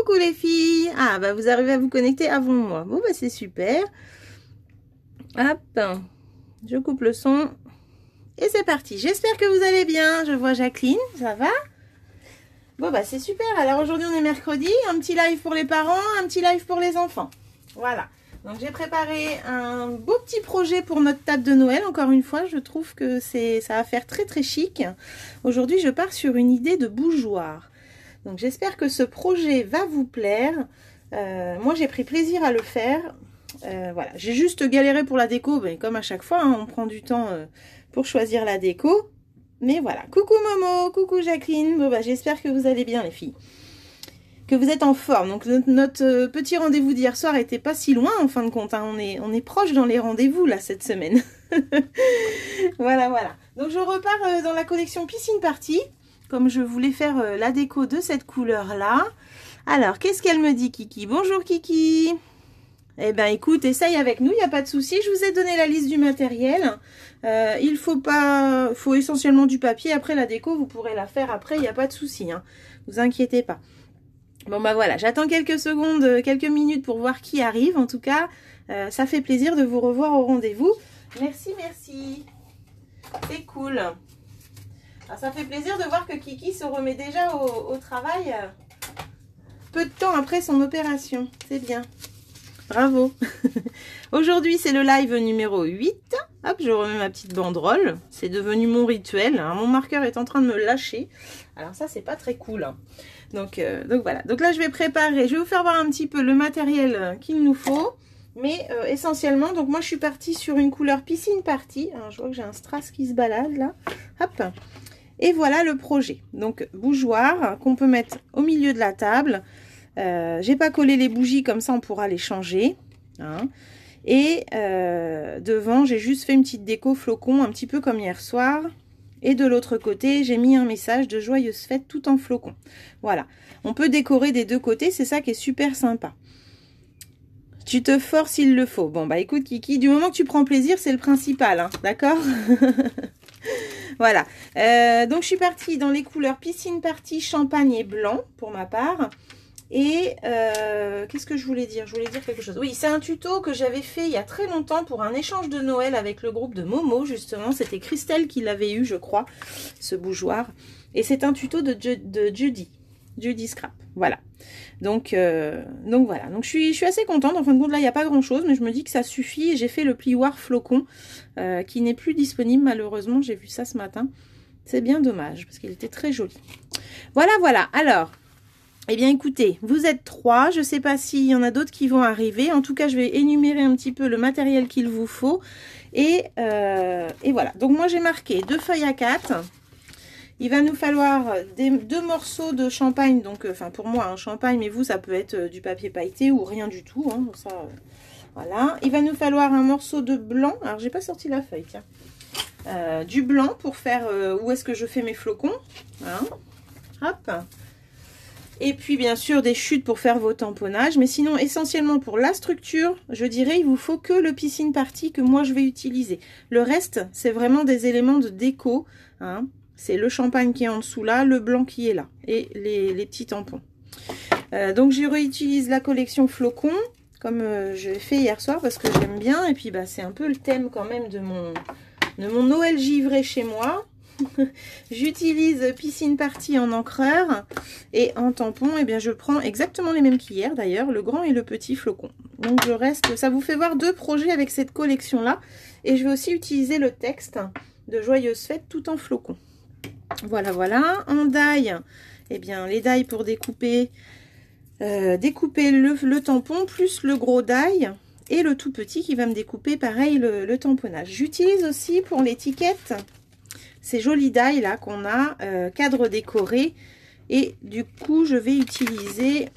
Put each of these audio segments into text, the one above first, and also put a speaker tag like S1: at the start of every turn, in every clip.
S1: Coucou les filles. Ah bah vous arrivez à vous connecter avant moi. Bon bah c'est super. Hop, je coupe le son. Et c'est parti. J'espère que vous allez bien. Je vois Jacqueline, ça va? Bon bah c'est super. Alors aujourd'hui on est mercredi. Un petit live pour les parents, un petit live pour les enfants. Voilà. Donc j'ai préparé un beau petit projet pour notre table de Noël. Encore une fois, je trouve que ça va faire très très chic. Aujourd'hui je pars sur une idée de bougeoir. Donc j'espère que ce projet va vous plaire. Moi j'ai pris plaisir à le faire. Voilà, j'ai juste galéré pour la déco, mais comme à chaque fois, hein, on prend du temps pour choisir la déco. Mais voilà, coucou Momo, coucou Jacqueline. Bon bah j'espère que vous allez bien les filles, que vous êtes en forme. Donc notre petit rendez-vous d'hier soir était pas si loin en fin de compte. Hein. On est proche dans les rendez-vous là cette semaine. Voilà. Donc je repars dans la collection Piscine Party. Comme je voulais faire la déco de cette couleur-là. Alors, qu'est-ce qu'elle me dit, Kiki? Bonjour, Kiki. Eh ben, écoute, essaye avec nous, il n'y a pas de souci. Je vous ai donné la liste du matériel. Il faut essentiellement du papier. Après, la déco, vous pourrez la faire après, il n'y a pas de souci. Hein. Vous inquiétez pas. Bon, bah voilà, j'attends quelques secondes, quelques minutes pour voir qui arrive. En tout cas, ça fait plaisir de vous revoir au rendez-vous. Merci. C'est cool. Alors, ça fait plaisir de voir que Kiki se remet déjà au travail peu de temps après son opération. C'est bien. Bravo. Aujourd'hui, c'est le live numéro 8. Hop, je remets ma petite banderole. C'est devenu mon rituel. Hein. Mon marqueur est en train de me lâcher. Alors ça, c'est pas très cool. Hein. Donc voilà. Donc là, je vais préparer. Je vais vous faire voir un petit peu le matériel qu'il nous faut. Mais essentiellement, donc moi, je suis partie sur une couleur Piscine Party. Alors, je vois que j'ai un strass qui se balade là. Hop. Et voilà le projet. Donc bougeoir qu'on peut mettre au milieu de la table. J'ai pas collé les bougies, comme ça on pourra les changer. Hein. Et devant j'ai juste fait une petite déco flocon, un petit peu comme hier soir. Et de l'autre côté j'ai mis un message de joyeuse fête tout en flocon. Voilà. On peut décorer des deux côtés, c'est ça qui est super sympa. Tu te forces s'il le faut. Bon bah écoute Kiki, du moment que tu prends plaisir, c'est le principal. Hein, d'accord? Voilà, donc je suis partie dans les couleurs Piscine Party champagne et blanc pour ma part. Et qu'est-ce que je voulais dire? Je voulais dire quelque chose. Oui, c'est un tuto que j'avais fait il y a très longtemps pour un échange de Noël avec le groupe de Momo, justement. C'était Christelle qui l'avait eu, je crois, ce bougeoir. Et c'est un tuto de Judy Scrap. Voilà. Donc voilà. Donc je suis assez contente. En fin de compte, là, il n'y a pas grand-chose, mais je me dis que ça suffit. Et j'ai fait le plioir flocon qui n'est plus disponible, malheureusement. J'ai vu ça ce matin. C'est bien dommage, parce qu'il était très joli. Voilà. Alors, eh bien, écoutez, vous êtes 3. Je ne sais pas s'il y en a d'autres qui vont arriver. En tout cas, je vais énumérer un petit peu le matériel qu'il vous faut. Et voilà. Donc, moi, j'ai marqué 2 feuilles A4. Il va nous falloir 2 morceaux de champagne, donc enfin pour moi un champagne, mais vous ça peut être du papier pailleté ou rien du tout. Hein, ça, voilà. Il va nous falloir un morceau de blanc. Alors j'ai pas sorti la feuille, tiens. Du blanc pour faire où est-ce que je fais mes flocons. Hein. Hop. Et puis bien sûr des chutes pour faire vos tamponnages. Mais sinon essentiellement pour la structure, je dirais il vous faut que le Piscine Party que moi je vais utiliser. Le reste c'est vraiment des éléments de déco. Hein. C'est le champagne qui est en dessous là, le blanc qui est là et les petits tampons. Donc je réutilise la collection flocon comme je l'ai fait hier soir parce que j'aime bien. Et puis bah, c'est un peu le thème quand même de mon Noël givré chez moi. J'utilise Piscine Party en encreur et en tampon, eh bien je prends exactement les mêmes qu'hier d'ailleurs, le grand et le petit flocon. Donc le reste, ça vous fait voir 2 projets avec cette collection là. Et je vais aussi utiliser le texte de Joyeuse Fête tout en flocon. Voilà. En die, eh bien les die pour découper le tampon plus le gros die et le tout petit qui va me découper pareil le tamponnage. J'utilise aussi pour l'étiquette ces jolis die là qu'on a cadre décoré et du coup je vais utiliser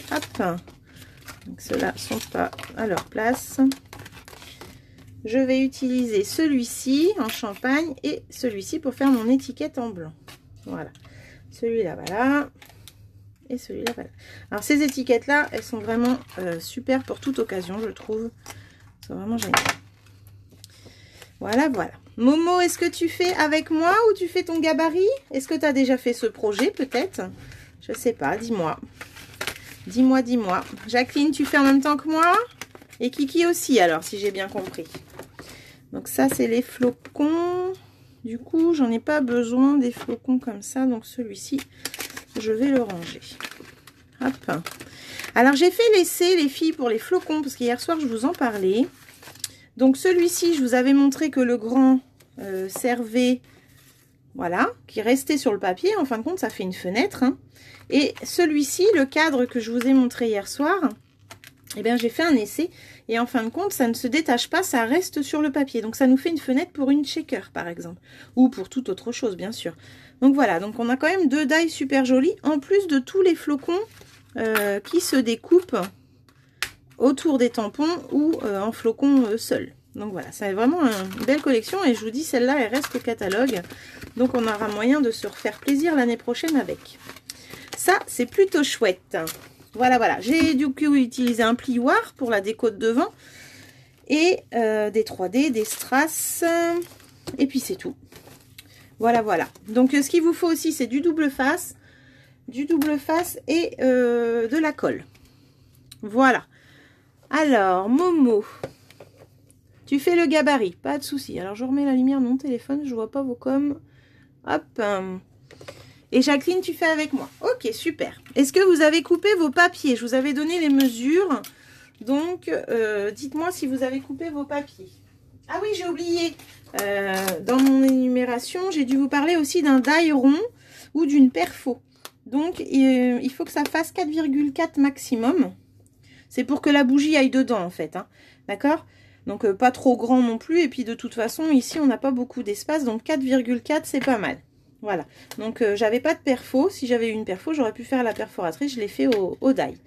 S1: donc ceux-là sont pas à leur place. Je vais utiliser celui-ci en champagne et celui-ci pour faire mon étiquette en blanc. Voilà. Celui-là, voilà. Et celui-là, voilà. Alors, ces étiquettes-là, elles sont vraiment super pour toute occasion, je trouve. Elles sont vraiment géniales. Voilà. Momo, est-ce que tu fais avec moi ou tu fais ton gabarit? Est-ce que tu as déjà fait ce projet, peut-être? Je sais pas, dis-moi. Dis-moi, dis-moi. Jacqueline, tu fais en même temps que moi? Et Kiki aussi, alors, si j'ai bien compris. Donc ça, c'est les flocons. Du coup, j'en ai pas besoin des flocons comme ça. Donc celui-ci, je vais le ranger. Hop. Alors, j'ai fait l'essai, les filles, pour les flocons, parce qu'hier soir, je vous en parlais. Donc celui-ci, je vous avais montré que le grand servait, voilà, qui restait sur le papier. En fin de compte, ça fait une fenêtre, hein. Et celui-ci, le cadre que je vous ai montré hier soir, eh bien, j'ai fait un essai. Et en fin de compte, ça ne se détache pas, ça reste sur le papier. Donc, ça nous fait une fenêtre pour une shaker, par exemple. Ou pour toute autre chose, bien sûr. Donc, voilà. Donc, on a quand même 2 die super jolies. En plus de tous les flocons qui se découpent autour des tampons ou en flocons seuls. Donc, voilà. C'est vraiment une belle collection. Et je vous dis, celle-là, elle reste au catalogue. Donc, on aura moyen de se refaire plaisir l'année prochaine avec. Ça, c'est plutôt chouette. Voilà, voilà. J'ai du coup utilisé un plioir pour la déco de devant. Et des 3D, des strass. Et puis c'est tout. Voilà, voilà. Donc ce qu'il vous faut aussi, c'est du double face. Du double face et de la colle. Voilà. Alors, Momo. Tu fais le gabarit. Pas de souci. Alors, je remets la lumière de mon téléphone. Je vois pas vos coms. Hop. Et Jacqueline, tu fais avec moi. Ok, super. Est-ce que vous avez coupé vos papiers? Je vous avais donné les mesures. Donc, dites-moi si vous avez coupé vos papiers. Ah oui, j'ai oublié. Dans mon énumération, j'ai dû vous parler aussi d'un die rond ou d'une perfo. Donc, il faut que ça fasse 4,4 maximum. C'est pour que la bougie aille dedans, en fait, hein. D'accord? Donc, pas trop grand non plus. Et puis, de toute façon, ici, on n'a pas beaucoup d'espace. Donc, 4,4, c'est pas mal. Voilà, donc j'avais pas de perfo. Si j'avais eu une perfo, j'aurais pu faire la perforatrice. Je l'ai fait au die.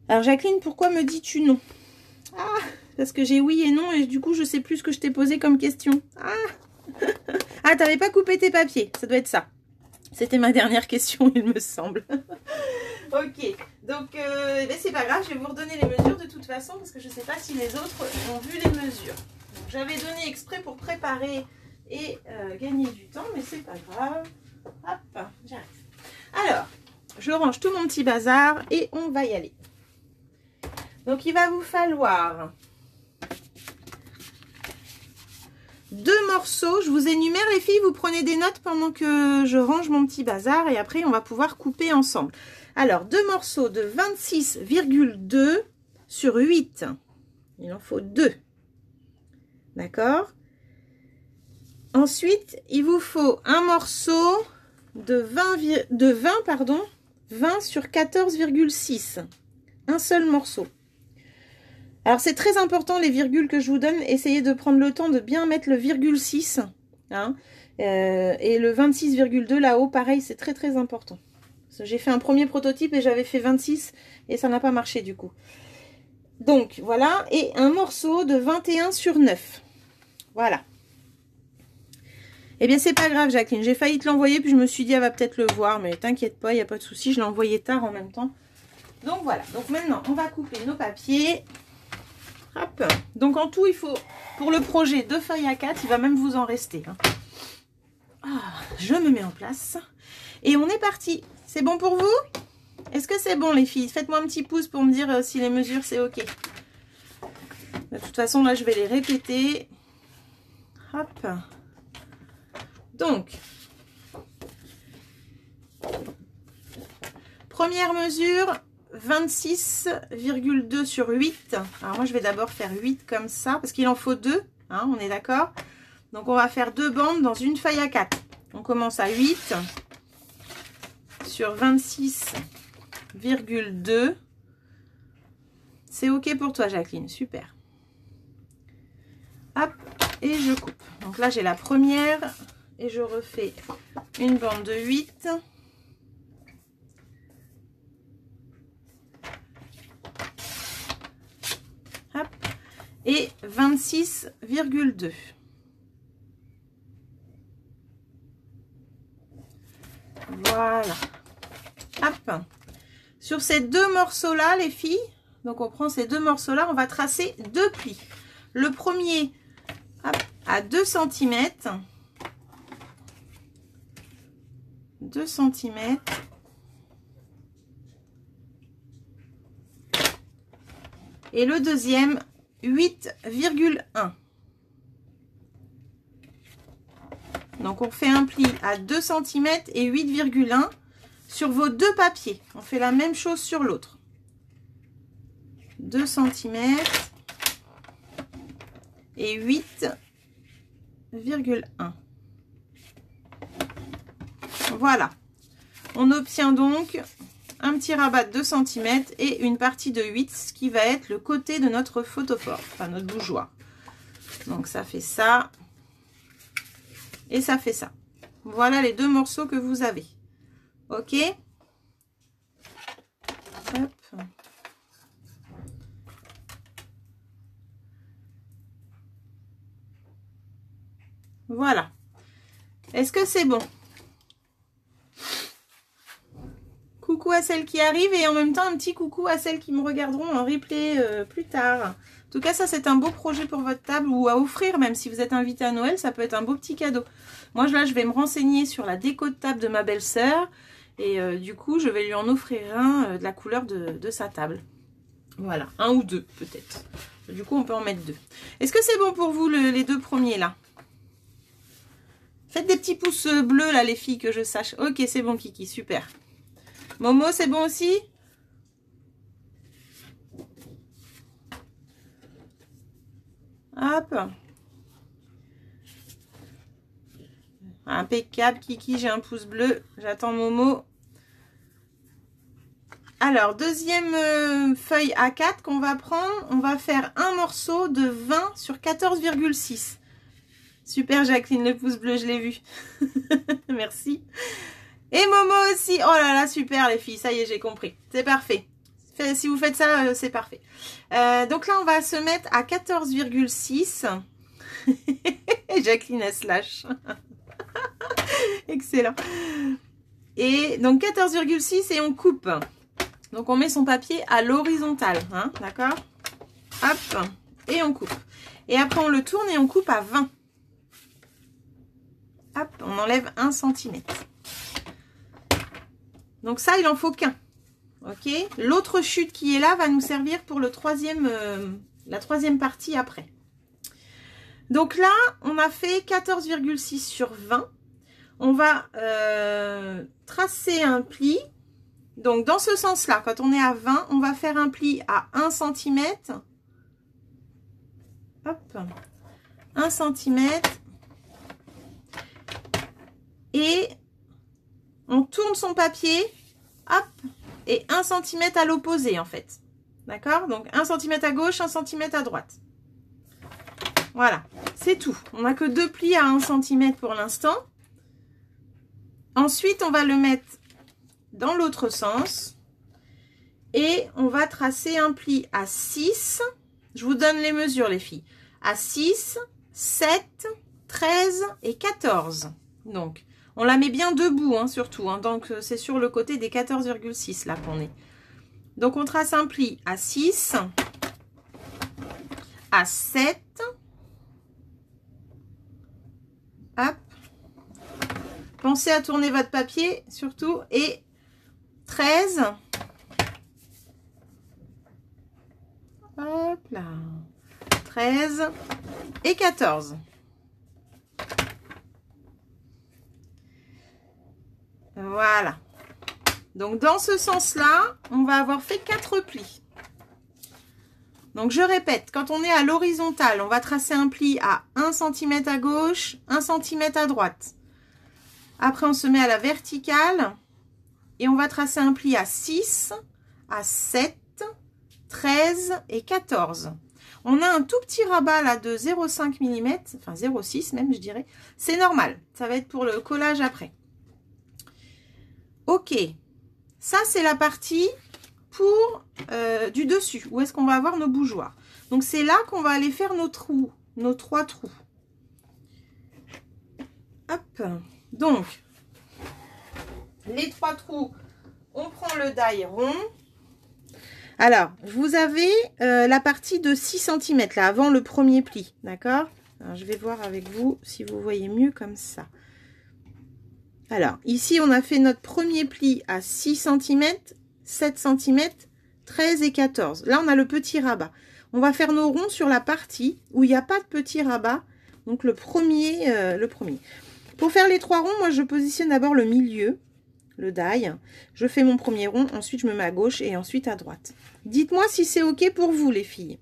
S1: Alors Jacqueline, pourquoi me dis-tu non? Ah, parce que j'ai oui et non et du coup je sais plus ce que je t'ai posé comme question. Ah, ah, t'avais pas coupé tes papiers, ça doit être ça. C'était ma dernière question, il me semble. Ok, donc c'est pas grave, je vais vous redonner les mesures de toute façon parce que je sais pas si les autres ont vu les mesures. J'avais donné exprès pour préparer et gagner du temps, mais c'est pas grave. Hop, j'arrive. Alors, je range tout mon petit bazar et on va y aller. Donc, il va vous falloir 2 morceaux. Je vous énumère, les filles, vous prenez des notes pendant que je range mon petit bazar et après, on va pouvoir couper ensemble. Alors, 2 morceaux de 26,2 sur 8. Il en faut 2. D'accord ? Ensuite, il vous faut un morceau de 20 sur 14,6. Un seul morceau. Alors, c'est très important les virgules que je vous donne. Essayez de prendre le temps de bien mettre le virgule 6. Hein, et le 26,2 là-haut, pareil, c'est très très important. J'ai fait un premier prototype et j'avais fait 26 et ça n'a pas marché du coup. Donc, voilà. Et un morceau de 21 sur 9. Voilà. Eh bien, c'est pas grave, Jacqueline. J'ai failli te l'envoyer, puis je me suis dit, elle va peut-être le voir. Mais t'inquiète pas, il n'y a pas de souci. Je l'ai envoyé tard en même temps. Donc, voilà. Donc, maintenant, on va couper nos papiers. Hop. Donc, en tout, il faut, pour le projet, 2 feuilles A4. Il va même vous en rester. Hein. Ah, je me mets en place. Et on est parti. C'est bon pour vous? Est-ce que c'est bon, les filles? Faites-moi un petit pouce pour me dire si les mesures, c'est OK. De toute façon, là, je vais les répéter. Hop. Donc, première mesure, 26,2 sur 8. Alors moi, je vais d'abord faire 8 comme ça, parce qu'il en faut 2, hein, on est d'accord? Donc, on va faire 2 bandes dans une feuille A4. On commence à 8 sur 26,2. C'est OK pour toi, Jacqueline, super. Hop, et je coupe. Donc là, j'ai la première... Et je refais une bande de 8. Hop. Et 26,2. Voilà. Hop. Sur ces 2 morceaux-là, les filles, donc on prend ces 2 morceaux-là, on va tracer 2 plis. Le premier, hop, à 2 cm. 2 cm Et le deuxième, 8,1. Donc on fait un pli à 2 cm et 8,1 sur vos deux papiers. On fait la même chose sur l'autre. 2 cm et 8,1. Voilà. On obtient donc un petit rabat de 2 cm et une partie de 8, ce qui va être le côté de notre photophore, enfin notre bougeoir. Donc ça fait ça et ça fait ça. Voilà les deux morceaux que vous avez. Ok. Hop. Voilà. Est-ce que c'est bon? Coucou à celles qui arrivent et en même temps un petit coucou à celles qui me regarderont en replay plus tard. En tout cas, ça c'est un beau projet pour votre table ou à offrir, même si vous êtes invité à Noël, ça peut être un beau petit cadeau. Moi là, je vais me renseigner sur la déco de table de ma belle-sœur et du coup, je vais lui en offrir un de la couleur de sa table. Voilà, un ou deux peut-être. Du coup, on peut en mettre deux. Est-ce que c'est bon pour vous les deux premiers là? Faites des petits pouces bleus là les filles, que je sache. Ok, c'est bon Kiki, super. Momo, c'est bon aussi? Hop. Impeccable Kiki, j'ai un pouce bleu. J'attends Momo. Alors, deuxième feuille A4 qu'on va prendre. On va faire un morceau de 20 sur 14,6. Super Jacqueline, le pouce bleu, je l'ai vu. Merci. Et Momo aussi. Oh là là, super les filles. Ça y est, j'ai compris. C'est parfait. Si vous faites ça, c'est parfait. Donc là, on va se mettre à 14,6. Jacqueline, elle se lâche. Excellent. Et donc 14,6 et on coupe. Donc on met son papier à l'horizontale. Hein, d'accord? Hop. Et on coupe. Et après, on le tourne et on coupe à 20. Hop, on enlève 1 cm. Donc ça, il en faut qu'un. Ok. L'autre chute qui est là va nous servir pour le la troisième partie après. Donc là, on a fait 14,6 sur 20. On va tracer un pli. Donc dans ce sens-là, quand on est à 20, on va faire un pli à 1 cm. Hop. 1 cm. Et on tourne son papier, hop, et 1 cm à l'opposé en fait. D'accord? Donc 1 cm à gauche, 1 cm à droite. Voilà, c'est tout. On n'a que deux plis à 1 cm pour l'instant. Ensuite, on va le mettre dans l'autre sens. Et on va tracer un pli à 6. Je vous donne les mesures les filles. À 6, 7, 13 et 14. Donc, on la met bien debout, hein, surtout. Hein, donc, c'est sur le côté des 14,6 là qu'on est. Donc, on trace un pli à 6, à 7, hop. Pensez à tourner votre papier, surtout, et 13. Hop là. 13 et 14. Voilà. Donc, dans ce sens-là, on va avoir fait 4 plis. Donc, je répète, quand on est à l'horizontale, on va tracer un pli à 1 cm à gauche, 1 cm à droite. Après, on se met à la verticale et on va tracer un pli à 6, à 7, 13 et 14. On a un tout petit rabat là de 0,5 mm, enfin 0,6 même, je dirais. C'est normal, ça va être pour le collage après. Ok, ça c'est la partie pour du dessus, où est-ce qu'on va avoir nos bougeoirs. Donc c'est là qu'on va aller faire nos trous, nos 3 trous. Hop, donc les 3 trous, on prend le die rond. Alors, vous avez la partie de 6 cm là, avant le premier pli, d'accord? Je vais voir avec vous si vous voyez mieux comme ça. Alors, ici, on a fait notre premier pli à 6 cm, 7 cm, 13 et 14. Là, on a le petit rabat. On va faire nos ronds sur la partie où il n'y a pas de petit rabat. Donc, le premier. Pour faire les 3 ronds, moi, je positionne d'abord le milieu, le die. Je fais mon premier rond, ensuite, je me mets à gauche et ensuite à droite. Dites-moi si c'est OK pour vous, les filles.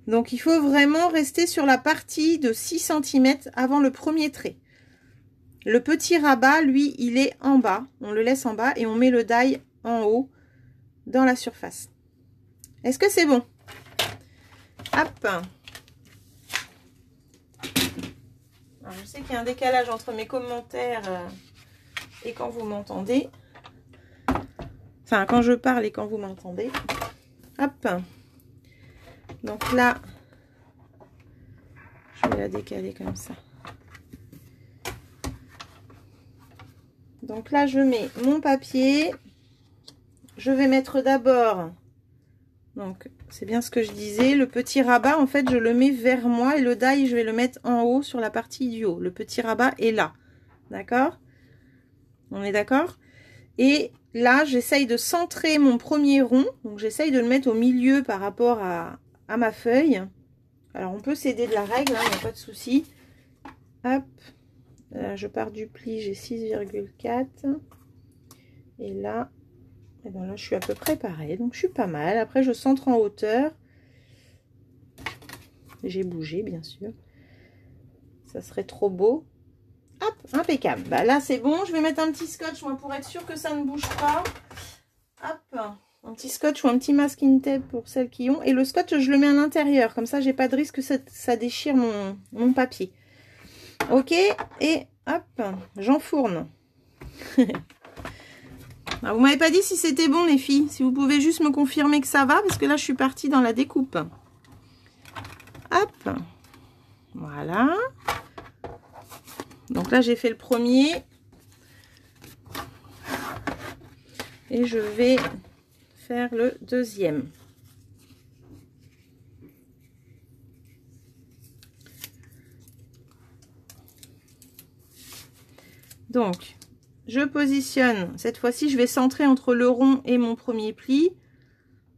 S1: Donc, il faut vraiment rester sur la partie de 6 cm avant le premier trait. Le petit rabat, lui, il est en bas. On le laisse en bas et on met le die en haut dans la surface. Est-ce que c'est bon? Hop. Alors, je sais qu'il y a un décalage entre mes commentaires et quand vous m'entendez. Enfin, quand je parle et quand vous m'entendez. Hop. Donc là, je vais la décaler comme ça. Donc là, je mets mon papier. Je vais mettre d'abord, donc c'est bien ce que je disais, le petit rabat, en fait, je le mets vers moi et le die, je vais le mettre en haut sur la partie du haut. Le petit rabat est là. D'accord? On est d'accord? Et là, j'essaye de centrer mon premier rond. Donc, j'essaye de le mettre au milieu par rapport à ma feuille. Alors, on peut s'aider de la règle, il n'y a pas de souci. Hop. Là, je pars du pli, j'ai 6,4. Et là, et bien là, je suis à peu près pareil. Donc, je suis pas mal. Après, je centre en hauteur. J'ai bougé, bien sûr. Ça serait trop beau. Hop, impeccable. Bah, là, c'est bon. Je vais mettre un petit scotch, moi, pour être sûr que ça ne bouge pas. Hop, un petit scotch ou un petit masking tape pour celles qui ont. Et le scotch, je le mets à l'intérieur. Comme ça, j'ai pas de risque que ça déchire mon papier. Ok, et hop, j'enfourne. Vous m'avez pas dit si c'était bon, les filles. Si vous pouvez juste me confirmer que ça va, parce que là, je suis partie dans la découpe. Hop, voilà. Donc là, j'ai fait le premier. Et je vais faire le deuxième. Donc, je positionne. Cette fois-ci, je vais centrer entre le rond et mon premier pli.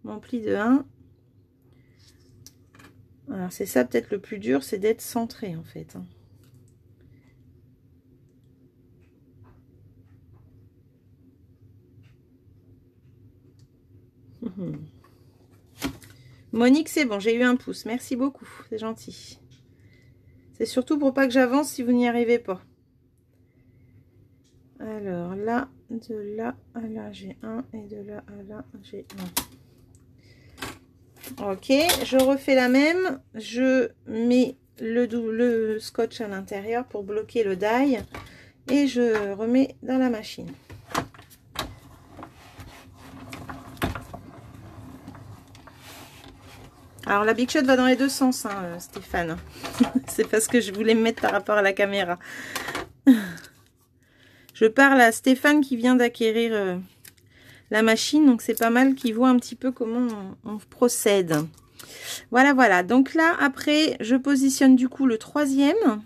S1: Mon pli de 1. Alors, c'est ça peut-être le plus dur, c'est d'être centré en fait. Monique, c'est bon, j'ai eu un pouce. Merci beaucoup, c'est gentil. C'est surtout pour pas que j'avance si vous n'y arrivez pas. Alors là, de là à là, j'ai 1 et de là à là, j'ai 1. Ok, je refais la même. Je mets le scotch à l'intérieur pour bloquer le die et je remets dans la machine. Alors la Big Shot va dans les deux sens, hein, Stéphane. C'est parce que je voulais me mettre par rapport à la caméra. Je parle à Stéphane qui vient d'acquérir la machine, donc c'est pas mal qu'il voit un petit peu comment on procède. Voilà, voilà. Donc là, après, je positionne du coup le troisième,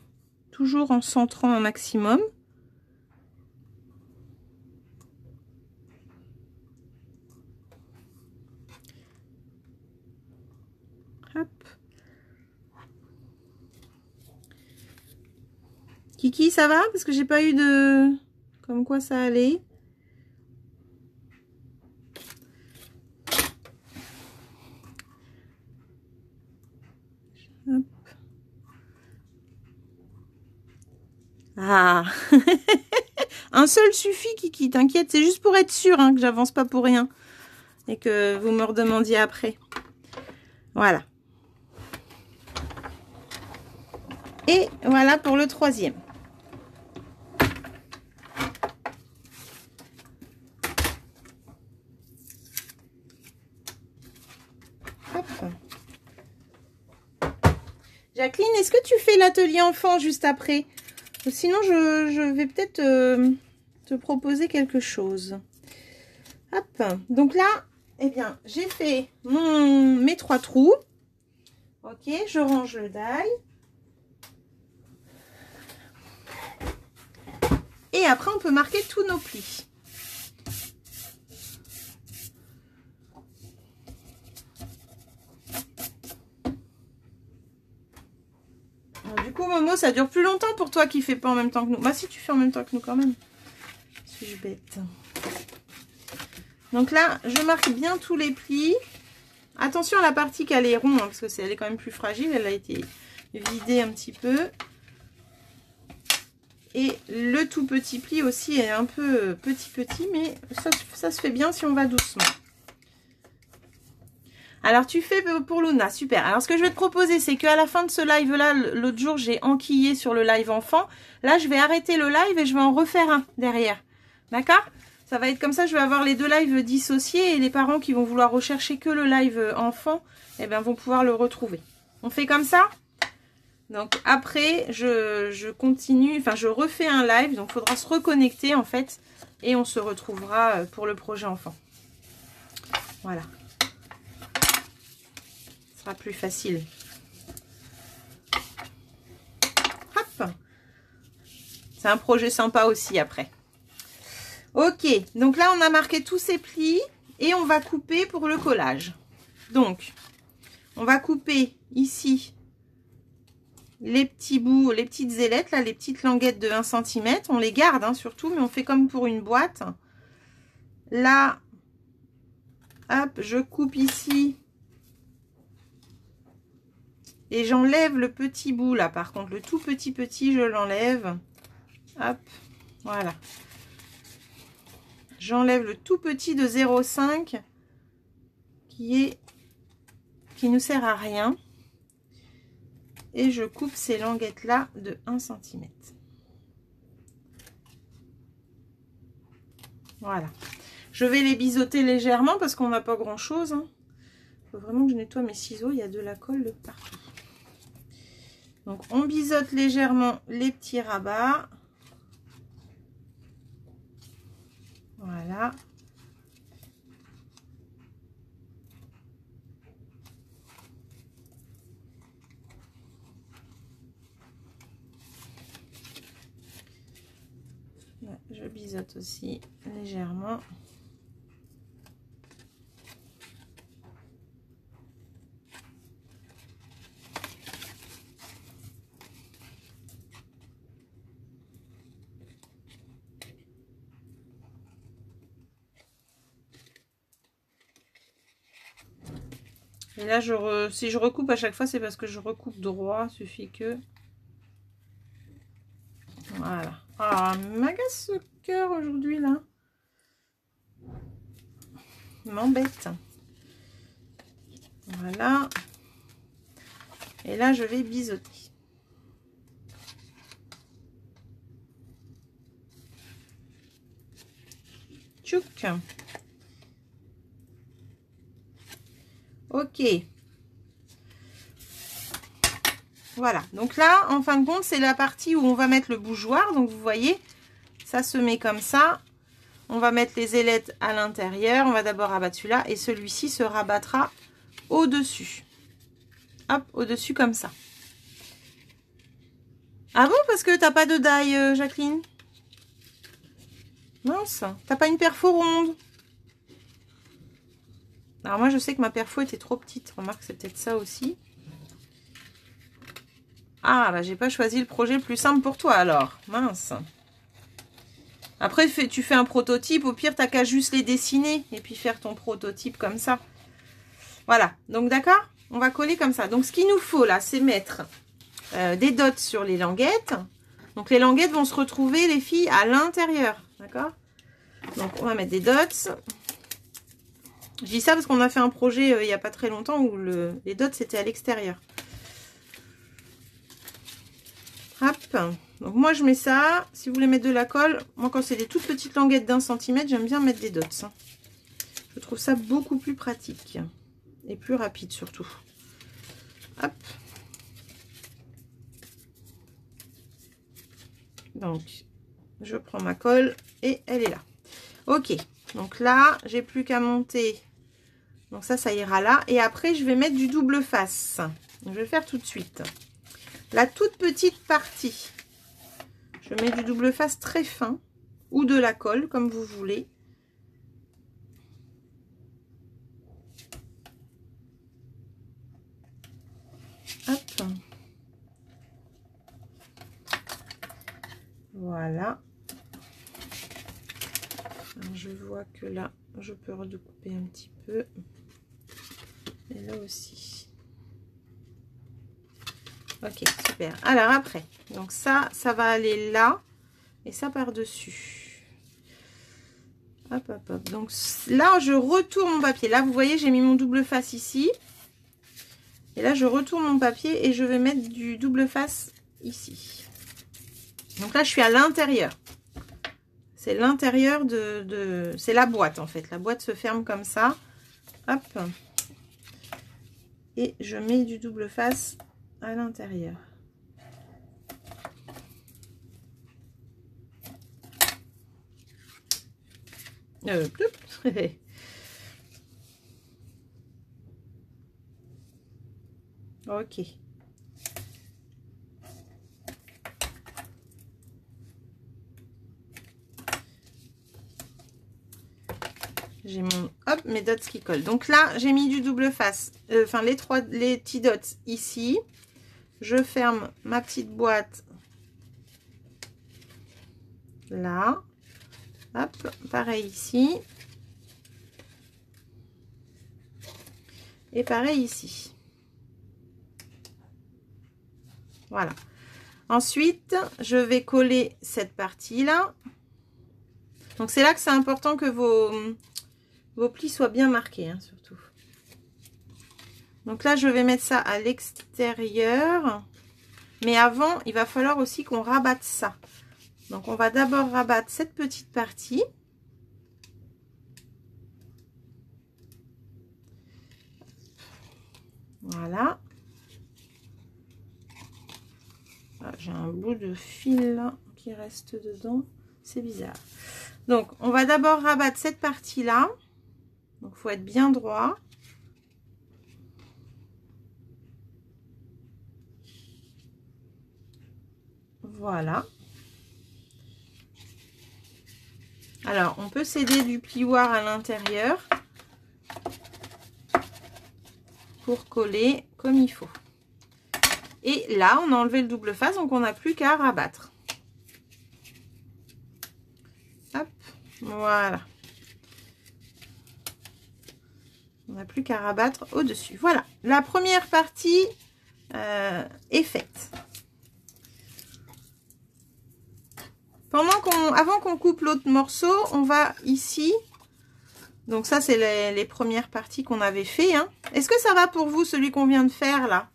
S1: toujours en centrant un maximum. Hop. Kiki, ça va? Parce que j'ai pas eu de... Comme quoi ça allait. Hop. Ah. Un seul suffit, Kiki, t'inquiète. C'est juste pour être sûr hein, que j'avance pas pour rien. Et que vous me redemandiez après. Voilà. Et voilà pour le troisième. Hop. Jacqueline, est-ce que tu fais l'atelier enfant juste après? Sinon, je vais peut-être te proposer quelque chose. Hop. Donc là, eh bien, j'ai fait mes 3 trous. Ok, je range le die. Et après, on peut marquer tous nos plis. Du coup, Momo, ça dure plus longtemps pour toi qui fais pas en même temps que nous. Bah si, tu fais en même temps que nous quand même. Suis-je bête? Donc là, je marque bien tous les plis. Attention à la partie qui a les ronds, hein, parce que elle est quand même plus fragile. Elle a été vidée un petit peu. Et le tout petit pli aussi est un peu petit, mais ça se fait bien si on va doucement. Alors, tu fais pour Luna, super. Alors, ce que je vais te proposer, c'est qu'à la fin de ce live-là, l'autre jour, j'ai enquillé sur le live enfant. Là, je vais arrêter le live et je vais en refaire un derrière. D'accord? Ça va être comme ça, je vais avoir les deux lives dissociés et les parents qui vont vouloir rechercher que le live enfant, eh bien, vont pouvoir le retrouver. On fait comme ça? Donc, après, je continue, enfin, je refais un live. Donc, il faudra se reconnecter, en fait, et on se retrouvera pour le projet enfant. Voilà. Sera plus facile. Hop. C'est un projet sympa aussi après. Ok, donc là on a marqué tous ces plis et on va couper pour le collage. Donc, on va couper ici les petits bouts, les petites ailettes, là, les petites languettes de 1 cm. On les garde hein, surtout, mais on fait comme pour une boîte. Là, hop, je coupe ici. Et j'enlève le petit bout là, par contre, le tout petit, je l'enlève. Hop, voilà. J'enlève le tout petit de 0,5 qui ne sert à rien. Et je coupe ces languettes là de 1 cm. Voilà. Je vais les biseauter légèrement parce qu'on n'a pas grand chose. Il faut vraiment que je nettoie mes ciseaux, il y a de la colle de partout. Donc on biseaute légèrement les petits rabats. Voilà. Là, je biseaute aussi légèrement. Et là, si je recoupe à chaque fois, c'est parce que je recoupe droit. Il suffit que... Voilà. Ah, m'agace ce cœur aujourd'hui, là. Il m'embête. Voilà. Et là, je vais biseauter. Tchouk. Ok. Voilà. Donc là, en fin de compte, c'est la partie où on va mettre le bougeoir. Donc, vous voyez, ça se met comme ça. On va mettre les ailettes à l'intérieur. On va d'abord rabattre celui-là. Et celui-ci se rabattra au-dessus. Hop, au-dessus comme ça. Ah bon, parce que t'as pas de die, Jacqueline? Mince, t'as pas une perfo ronde? Alors moi, je sais que ma perfo était trop petite. Remarque, c'est peut-être ça aussi. Ah, bah j'ai pas choisi le projet le plus simple pour toi alors. Mince. Après, tu fais un prototype. Au pire, t'as qu'à juste les dessiner. Et puis faire ton prototype comme ça. Voilà. Donc, d'accord? On va coller comme ça. Donc, ce qu'il nous faut là, c'est mettre des dots sur les languettes. Donc, les languettes vont se retrouver, les filles, à l'intérieur. D'accord? Donc, on va mettre des dots. Je dis ça parce qu'on a fait un projet il n'y a pas très longtemps où les dots, c'était à l'extérieur. Hop. Donc, moi, je mets ça. Si vous voulez mettre de la colle, moi, quand c'est des toutes petites languettes d'1 cm, j'aime bien mettre des dots. Je trouve ça beaucoup plus pratique. Et plus rapide, surtout. Hop. Donc, je prends ma colle et elle est là. Ok. Donc là, j'ai plus qu'à monter. Donc ça ira là. Et après, je vais mettre du double face. Je vais faire tout de suite. La toute petite partie. Je mets du double face très fin. Ou de la colle, comme vous voulez. Hop. Alors, je vois que là, je peux redécouper un petit peu. Et là aussi. Ok, super. Alors après, donc ça va aller là. Et ça par-dessus. Hop, hop, hop. Donc là, je retourne mon papier. Là, vous voyez, j'ai mis mon double face ici. Et là, je retourne mon papier et je vais mettre du double face ici. Donc là, je suis à l'intérieur. C'est l'intérieur de... C'est la boîte, en fait. La boîte se ferme comme ça. Hop. Et je mets du double face à l'intérieur. Ok. J'ai mon hop mes dots qui collent. Donc là, j'ai mis du double face. Enfin les petits dots ici. Je ferme ma petite boîte là. Hop, pareil ici. Et pareil ici. Voilà. Ensuite, je vais coller cette partie-là. Donc, c'est là que c'est important que vos plis soient bien marqués, hein, surtout. Donc là, je vais mettre ça à l'extérieur. Mais avant, il va falloir aussi qu'on rabatte ça. Donc, on va d'abord rabattre cette petite partie. Voilà. Ah, j'ai un bout de fil là qui reste dedans. C'est bizarre. Donc, on va d'abord rabattre cette partie-là. Donc, il faut être bien droit. Voilà. Alors, on peut s'aider du plioir à l'intérieur pour coller comme il faut. Et là, on a enlevé le double face, donc on n'a plus qu'à rabattre. Hop, voilà. On n'a plus qu'à rabattre au-dessus. Voilà, la première partie est faite. Avant qu'on coupe l'autre morceau, on va ici. Donc ça, c'est les premières parties qu'on avait fait. Hein. Est-ce que ça va pour vous, celui qu'on vient de faire là?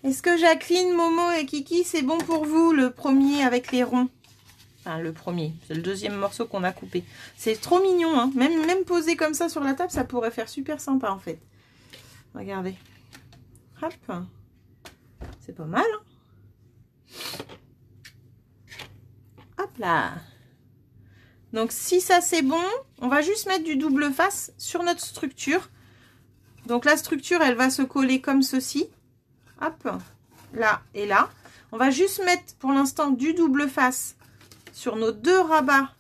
S1: Est-ce que Jacqueline, Momo et Kiki, c'est bon pour vous, le premier avec les ronds? Enfin, le premier, c'est le deuxième morceau qu'on a coupé. C'est trop mignon, hein. Même posé comme ça sur la table, ça pourrait faire super sympa en fait. Regardez. Hop. C'est pas mal, hein. Hop là. Donc si ça c'est bon, on va juste mettre du double face sur notre structure. Donc la structure, elle va se coller comme ceci. Hop, là et là. On va juste mettre pour l'instant du double face sur nos deux rabats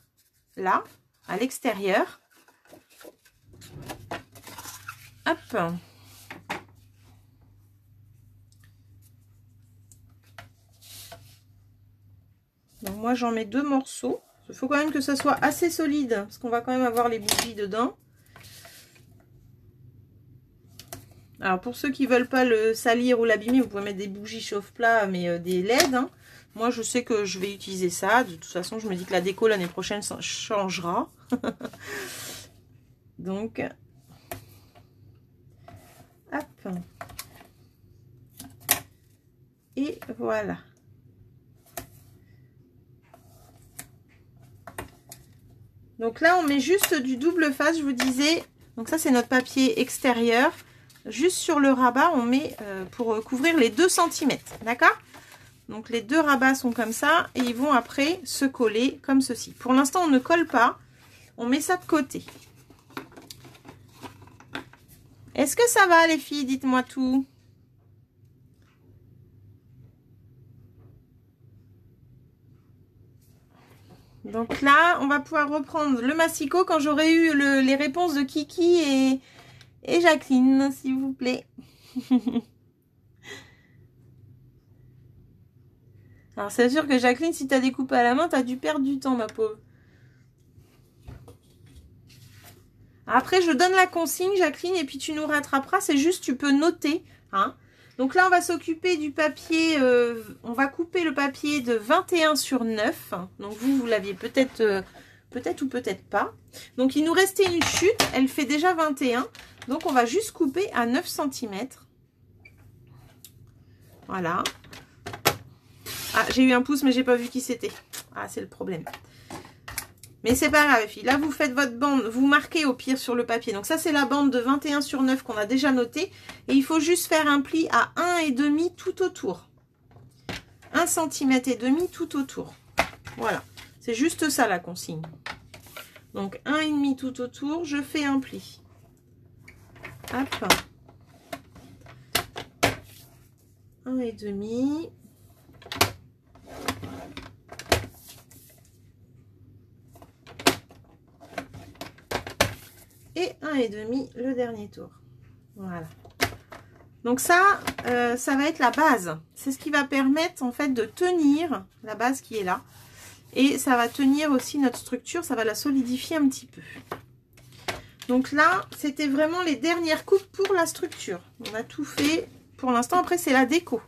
S1: là, à l'extérieur. Hop. Donc moi j'en mets deux morceaux. Il faut quand même que ça soit assez solide parce qu'on va quand même avoir les bougies dedans. Alors pour ceux qui veulent pas le salir ou l'abîmer, vous pouvez mettre des bougies chauffe-plat mais des LED. Hein. Moi je sais que je vais utiliser ça. De toute façon je me dis que la déco l'année prochaine ça changera. Donc hop. Et voilà. Donc là, on met juste du double face, je vous disais. Donc ça, c'est notre papier extérieur. Juste sur le rabat, on met pour couvrir les 2 cm. D'accord? Donc les deux rabats sont comme ça. Et ils vont après se coller comme ceci. Pour l'instant, on ne colle pas. On met ça de côté. Est-ce que ça va, les filles? Dites-moi tout. Donc là, on va pouvoir reprendre le massicot quand j'aurai eu les réponses de Kiki et Jacqueline, s'il vous plaît. Alors, c'est sûr que Jacqueline, si tu as découpé à la main, tu as dû perdre du temps, ma pauvre. Après, je donne la consigne, Jacqueline, et puis tu nous rattraperas. C'est juste, tu peux noter. Hein. Donc là, on va s'occuper du papier. On va couper le papier de 21 sur 9. Donc vous l'aviez peut-être peut-être ou peut-être pas. Donc il nous restait une chute. Elle fait déjà 21. Donc on va juste couper à 9 cm. Voilà. Ah, j'ai eu un pouce, mais j'ai pas vu qui c'était. Ah, c'est le problème. Mais c'est pas grave, filles. Là, vous faites votre bande, vous marquez au pire sur le papier. Donc ça, c'est la bande de 21 sur 9 qu'on a déjà notée. Et il faut juste faire un pli à 1,5 tout autour. 1,5 cm tout autour. Voilà. C'est juste ça, la consigne. Donc, 1,5 tout autour, je fais un pli. Hop. 1,5. Et 1,5 le dernier tour. Voilà. Donc ça, ça va être la base. C'est ce qui va permettre en fait de tenir la base qui est là. Et ça va tenir aussi notre structure, ça va la solidifier un petit peu. Donc là, c'était vraiment les dernières coupes pour la structure. On a tout fait pour l'instant. Après, c'est la déco.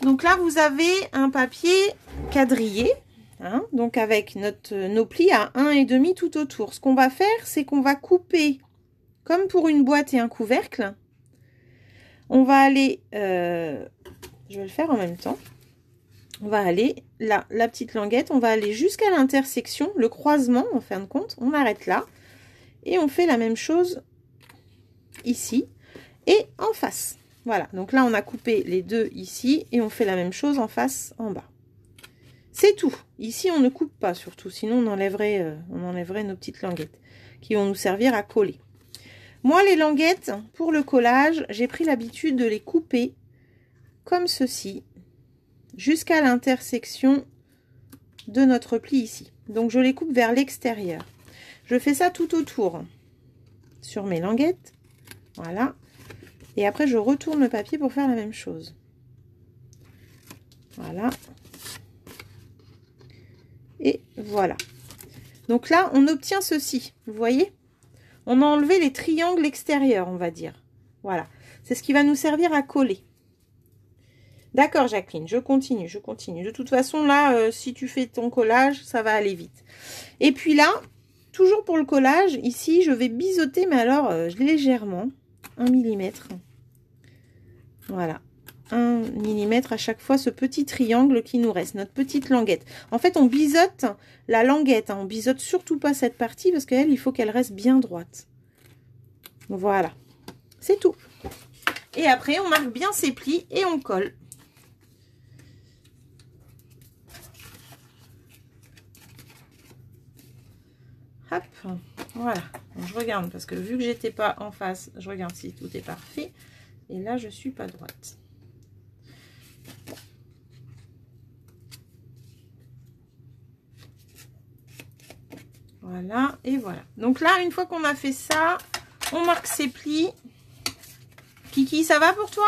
S1: Donc là, vous avez un papier quadrillé. Hein, donc avec nos plis à 1,5 tout autour. Ce qu'on va faire, c'est qu'on va couper comme pour une boîte et un couvercle. On va aller, je vais le faire en même temps. On va aller là, la petite languette, on va aller jusqu'à l'intersection, le croisement en fin de compte. On arrête là et on fait la même chose ici et en face. Voilà, donc là on a coupé les deux ici et on fait la même chose en face en bas. C'est tout. Ici, on ne coupe pas surtout, sinon on enlèverait nos petites languettes qui vont nous servir à coller. Moi, les languettes, pour le collage, j'ai pris l'habitude de les couper comme ceci, jusqu'à l'intersection de notre pli ici. Donc, je les coupe vers l'extérieur. Je fais ça tout autour sur mes languettes. Voilà. Et après, je retourne le papier pour faire la même chose. Voilà. Et voilà. Donc là, on obtient ceci. Vous voyez? On a enlevé les triangles extérieurs, on va dire. Voilà. C'est ce qui va nous servir à coller. D'accord, Jacqueline, je continue, je continue. De toute façon, là, si tu fais ton collage, ça va aller vite. Et puis là, toujours pour le collage, ici, je vais biseauter, mais alors légèrement, 1 mm. Voilà. 1 mm à chaque fois ce petit triangle qui nous reste, notre petite languette. En fait, on biseaute la languette, hein. On biseaute surtout pas cette partie parce qu'elle, il faut qu'elle reste bien droite. Voilà, c'est tout. Et après, on marque bien ses plis et on colle. Hop, voilà. Donc, je regarde parce que vu que j'étais pas en face, je regarde si tout est parfait. Et là, je suis pas droite. Voilà, et voilà. Donc là, une fois qu'on a fait ça, on marque ses plis. Kiki, ça va pour toi?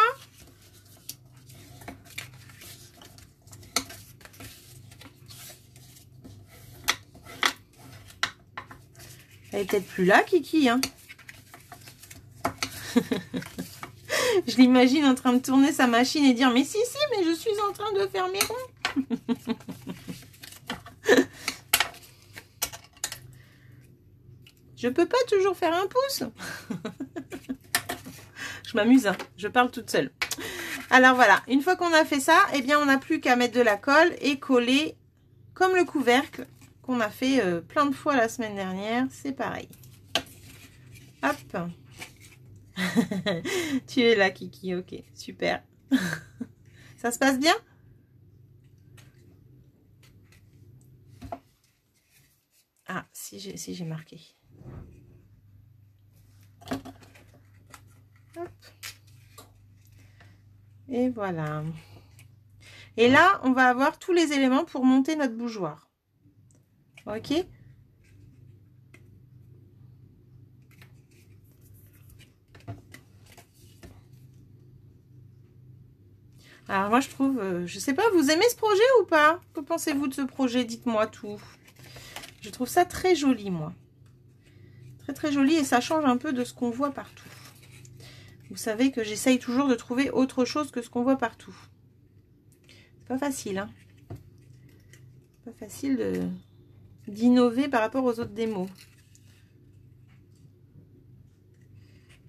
S1: Elle est peut-être plus là, Kiki, hein. Je l'imagine en train de tourner sa machine et dire, mais si, mais je suis en train de faire mes ronds. Je peux pas toujours faire un pouce. Je m'amuse, hein. Je parle toute seule. Alors voilà, une fois qu'on a fait ça, eh bien on n'a plus qu'à mettre de la colle et coller comme le couvercle qu'on a fait plein de fois la semaine dernière. C'est pareil. Hop. Tu es là, Kiki. Ok, super. Ça se passe bien? Ah, si j'ai marqué. Hop. Et voilà. Et là, on va avoir tous les éléments pour monter notre bougeoir. Ok? Alors moi je trouve, je sais pas, vous aimez ce projet ou pas? Que pensez-vous de ce projet? Dites-moi tout. Je trouve ça très joli, moi. Très très joli et ça change un peu de ce qu'on voit partout. Vous savez que j'essaye toujours de trouver autre chose que ce qu'on voit partout. C'est pas facile, hein. Pas facile d'innover par rapport aux autres démos.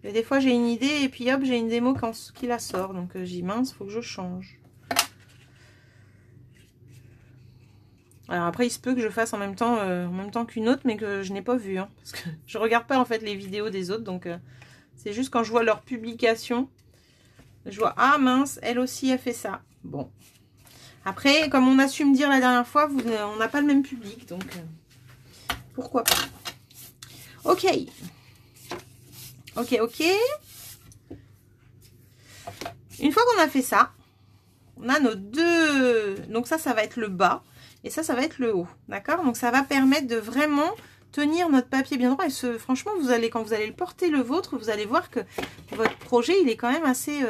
S1: Et des fois j'ai une idée et puis hop, j'ai une démo qui la sort. Donc j'ai mince, faut que je change. Alors après, il se peut que je fasse en même temps qu'une autre, mais que je n'ai pas vu. Hein, parce que je regarde pas en fait les vidéos des autres. Donc c'est juste quand je vois leur publication, je vois, ah mince, elle aussi a fait ça. Bon. Après, comme on a su me dire la dernière fois, on n'a pas le même public. Donc pourquoi pas. Ok. Ok, ok. Une fois qu'on a fait ça, on a nos deux... Donc ça va être le bas. Et ça va être le haut. D'accord? Donc ça va permettre de vraiment tenir notre papier bien droit. Et franchement, quand vous allez le porter le vôtre, vous allez voir que votre projet, il est quand même assez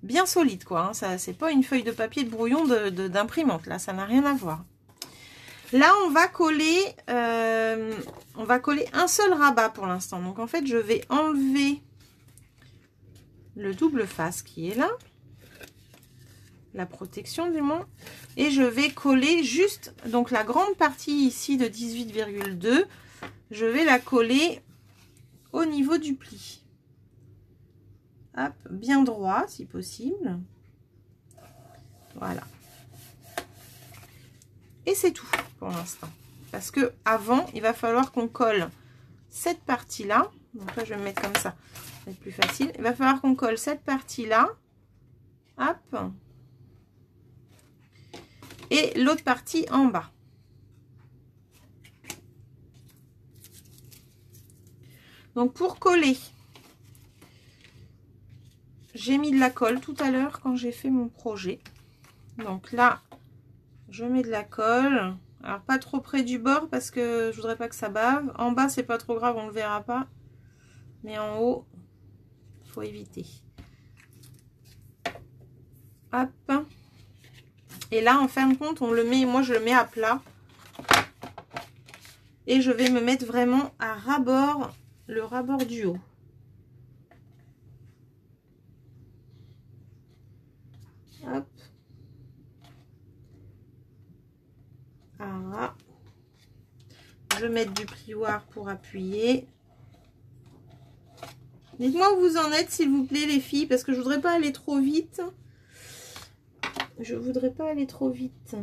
S1: bien solide, quoi. Hein. Ça, c'est pas une feuille de papier de brouillon d'imprimante. Là, ça n'a rien à voir. Là, on va coller un seul rabat pour l'instant. Donc en fait, je vais enlever le double face qui est là. La protection du moins. Et je vais coller juste, donc la grande partie ici de 18,2, je vais la coller au niveau du pli. Hop, bien droit si possible. Voilà. Et c'est tout pour l'instant. Parce que avant, il va falloir qu'on colle cette partie-là. Donc là, je vais me mettre comme ça. Ça va être plus facile. Il va falloir qu'on colle cette partie-là. Hop. Et l'autre partie en bas. Donc pour coller, j'ai mis de la colle tout à l'heure quand j'ai fait mon projet. Donc là, je mets de la colle. Alors pas trop près du bord parce que je voudrais pas que ça bave. En bas, c'est pas trop grave, on le verra pas. Mais en haut, il faut éviter. Hop. Et là, en fin de compte, on le met, moi je le mets à plat. Et je vais me mettre vraiment à ras-bord, le ras-bord du haut. Hop. À ras. Je vais mettre du plioir pour appuyer. Dites-moi où vous en êtes, s'il vous plaît, les filles, parce que je voudrais pas aller trop vite. Je voudrais pas aller trop vite.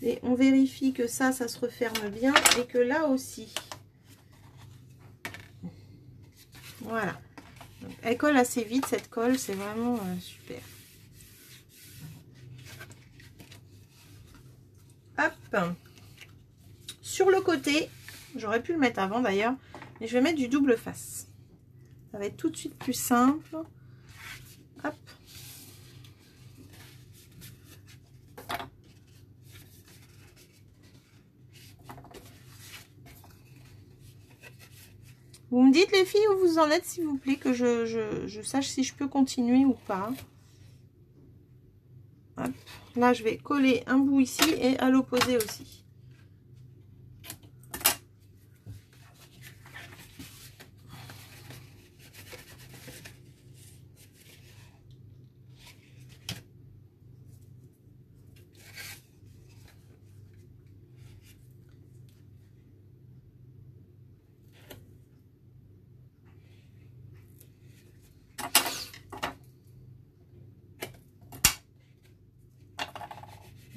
S1: Et on vérifie que ça se referme bien et que là aussi. Voilà. Donc, elle colle assez vite, cette colle, c'est vraiment super. Hop. Sur le côté, j'aurais pu le mettre avant d'ailleurs, mais je vais mettre du double face. Ça va être tout de suite plus simple. Hop. Vous me dites les filles où vous en êtes s'il vous plaît, que je sache si je peux continuer ou pas. Hop. Là je vais coller un bout ici et à l'opposé aussi.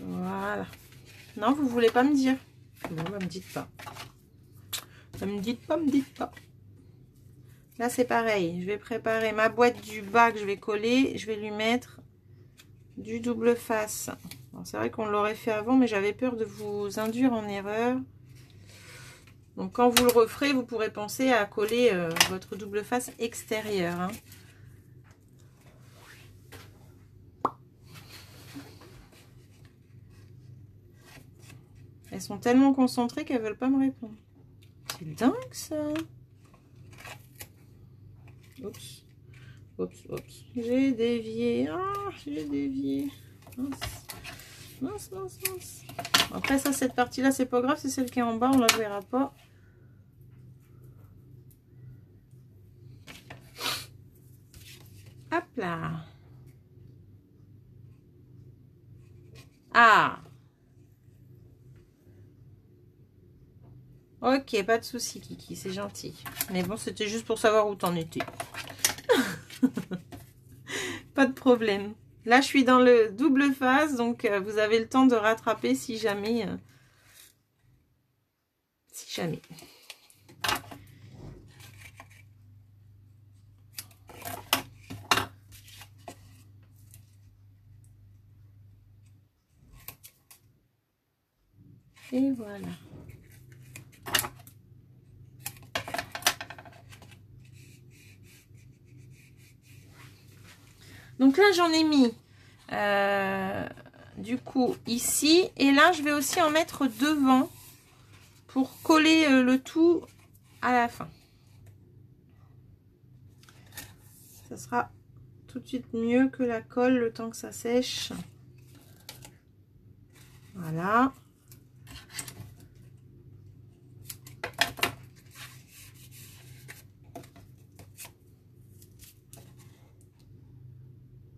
S1: Voilà. Non, vous voulez pas me dire. Non, bah, me dites pas. Me dites pas. Là, c'est pareil. Je vais préparer ma boîte du bas que je vais coller. Je vais lui mettre du double face. C'est vrai qu'on l'aurait fait avant, mais j'avais peur de vous induire en erreur. Donc, quand vous le referez, vous pourrez penser à coller votre double face extérieure. Hein. Elles sont tellement concentrées qu'elles veulent pas me répondre. C'est dingue ça. Oups. Oups, oups. J'ai dévié. Ah, j'ai dévié. Mince. Mince, mince, mince. Après ça, cette partie-là, c'est pas grave. C'est celle qui est en bas, on la verra pas. Hop là. Ah. Ok, pas de souci, Kiki, c'est gentil. Mais bon, c'était juste pour savoir où t'en étais. Pas de problème. Là, je suis dans le double face, donc vous avez le temps de rattraper si jamais. Si jamais. Et voilà. Donc là, j'en ai mis du coup ici. Et là, je vais aussi en mettre devant pour coller le tout à la fin. Ça sera tout de suite mieux que la colle le temps que ça sèche. Voilà.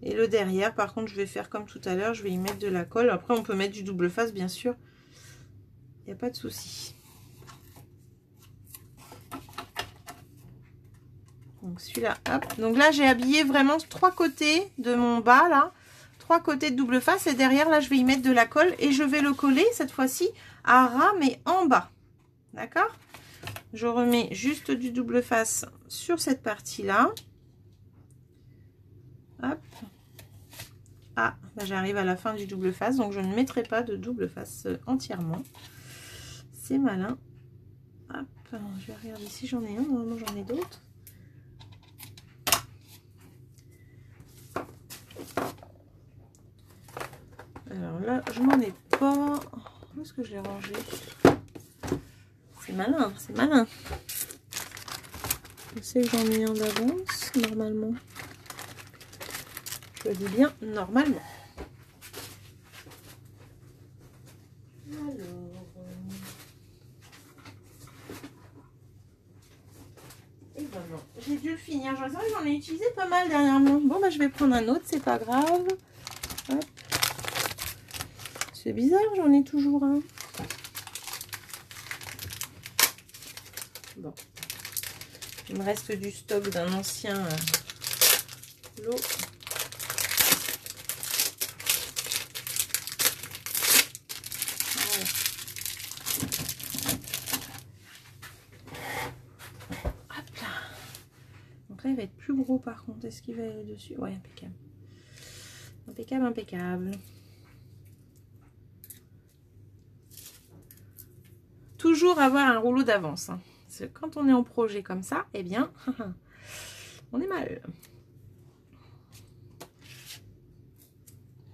S1: Et le derrière, par contre, je vais faire comme tout à l'heure, je vais y mettre de la colle. Après, on peut mettre du double face, bien sûr. Il n'y a pas de souci. Donc celui-là, hop. Donc là, j'ai habillé vraiment 3 côtés de mon bas, là. 3 côtés de double face. Et derrière, là, je vais y mettre de la colle. Et je vais le coller, cette fois-ci, à ras, mais en bas. D'accord? Je remets juste du double face sur cette partie-là. Hop. Ah, bah j'arrive à la fin du double face, donc je ne mettrai pas de double face entièrement. C'est malin. Hop, je vais regarder si j'en ai un. Normalement, j'en ai d'autres. Alors là, je n'en ai pas. Où est-ce que je l'ai rangé? C'est malin, c'est malin. Je sais que j'en ai un d'avance, normalement. Je dis bien normalement. Alors. Et ben non, j'ai dû le finir. J'en ai utilisé pas mal dernièrement. Bon, bah je vais prendre un autre, c'est pas grave. Hop. C'est bizarre, j'en ai toujours un. Bon. Il me reste du stock d'un ancien lot. Voilà. Hop là. Donc là, il va être plus gros par contre. Est-ce qu'il va aller dessus? Ouais, impeccable. Impeccable, impeccable. Toujours avoir un rouleau d'avance. Hein. Parce que quand on est en projet comme ça, eh bien, on est mal.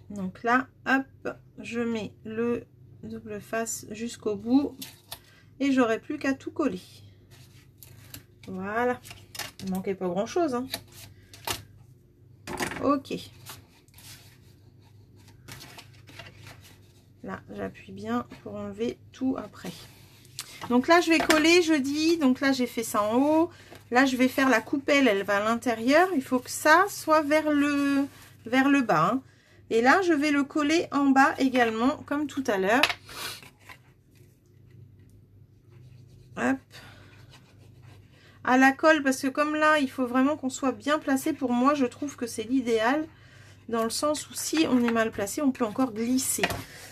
S1: Donc là, hop, je mets le double face jusqu'au bout. Et j'aurai plus qu'à tout coller. Voilà. Il ne manquait pas grand chose. Hein. Ok. Là, j'appuie bien pour enlever tout après. Donc là, je vais coller, je dis. Donc là, j'ai fait ça en haut. Là, je vais faire la coupelle, elle va à l'intérieur. Il faut que ça soit vers le bas. Hein. Et là, je vais le coller en bas également, comme tout à l'heure. Hop. À la colle, parce que comme là, il faut vraiment qu'on soit bien placé. Pour moi, je trouve que c'est l'idéal. Dans le sens où si on est mal placé, on peut encore glisser.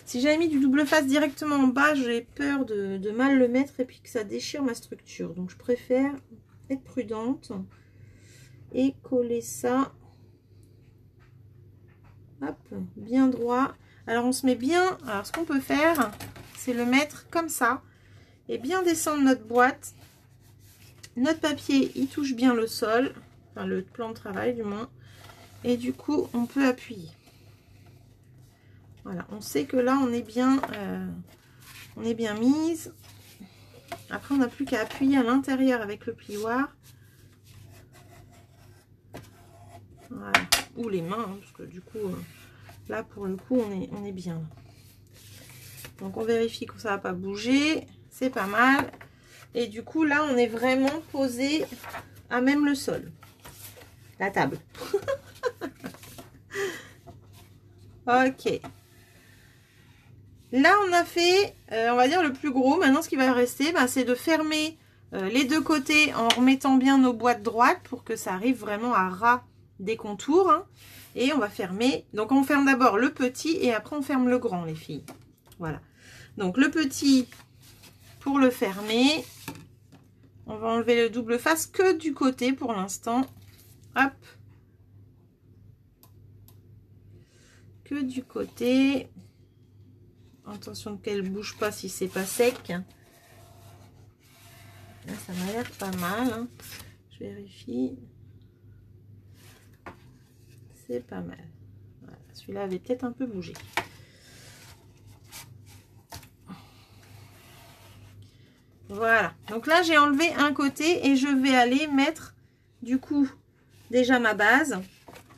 S1: Si j'avais mis du double face directement en bas, j'ai peur de mal le mettre et puis que ça déchire ma structure. Donc je préfère être prudente et coller ça. Hop, bien droit. Alors on se met bien, alors ce qu'on peut faire, c'est le mettre comme ça et bien descendre notre boîte. Notre papier, il touche bien le sol, enfin le plan de travail du moins. Et du coup, on peut appuyer. Voilà, on sait que là, on est bien mise. Après, on n'a plus qu'à appuyer à l'intérieur avec le plioir. Voilà. Ou les mains, hein, parce que du coup, là, pour le coup, on est bien. Donc, on vérifie que ça va pas bouger. C'est pas mal. Et du coup, là, on est vraiment posé à même le sol. La table. Ok. Là, on a fait, on va dire, le plus gros. Maintenant, ce qui va rester, bah, c'est de fermer les deux côtés en remettant bien nos boîtes droites pour que ça arrive vraiment à ras des contours. Hein. Et on va fermer. Donc, on ferme d'abord le petit et après, on ferme le grand, les filles. Voilà. Donc, le petit, pour le fermer, on va enlever le double face que du côté pour l'instant. Hop. Que du côté. Attention qu'elle ne bouge pas si c'est pas sec. Là, ça m'a l'air pas mal. Hein. Je vérifie. C'est pas mal. Voilà. Celui-là avait peut-être un peu bougé. Voilà. Donc là, j'ai enlevé un côté et je vais aller mettre du coup déjà ma base.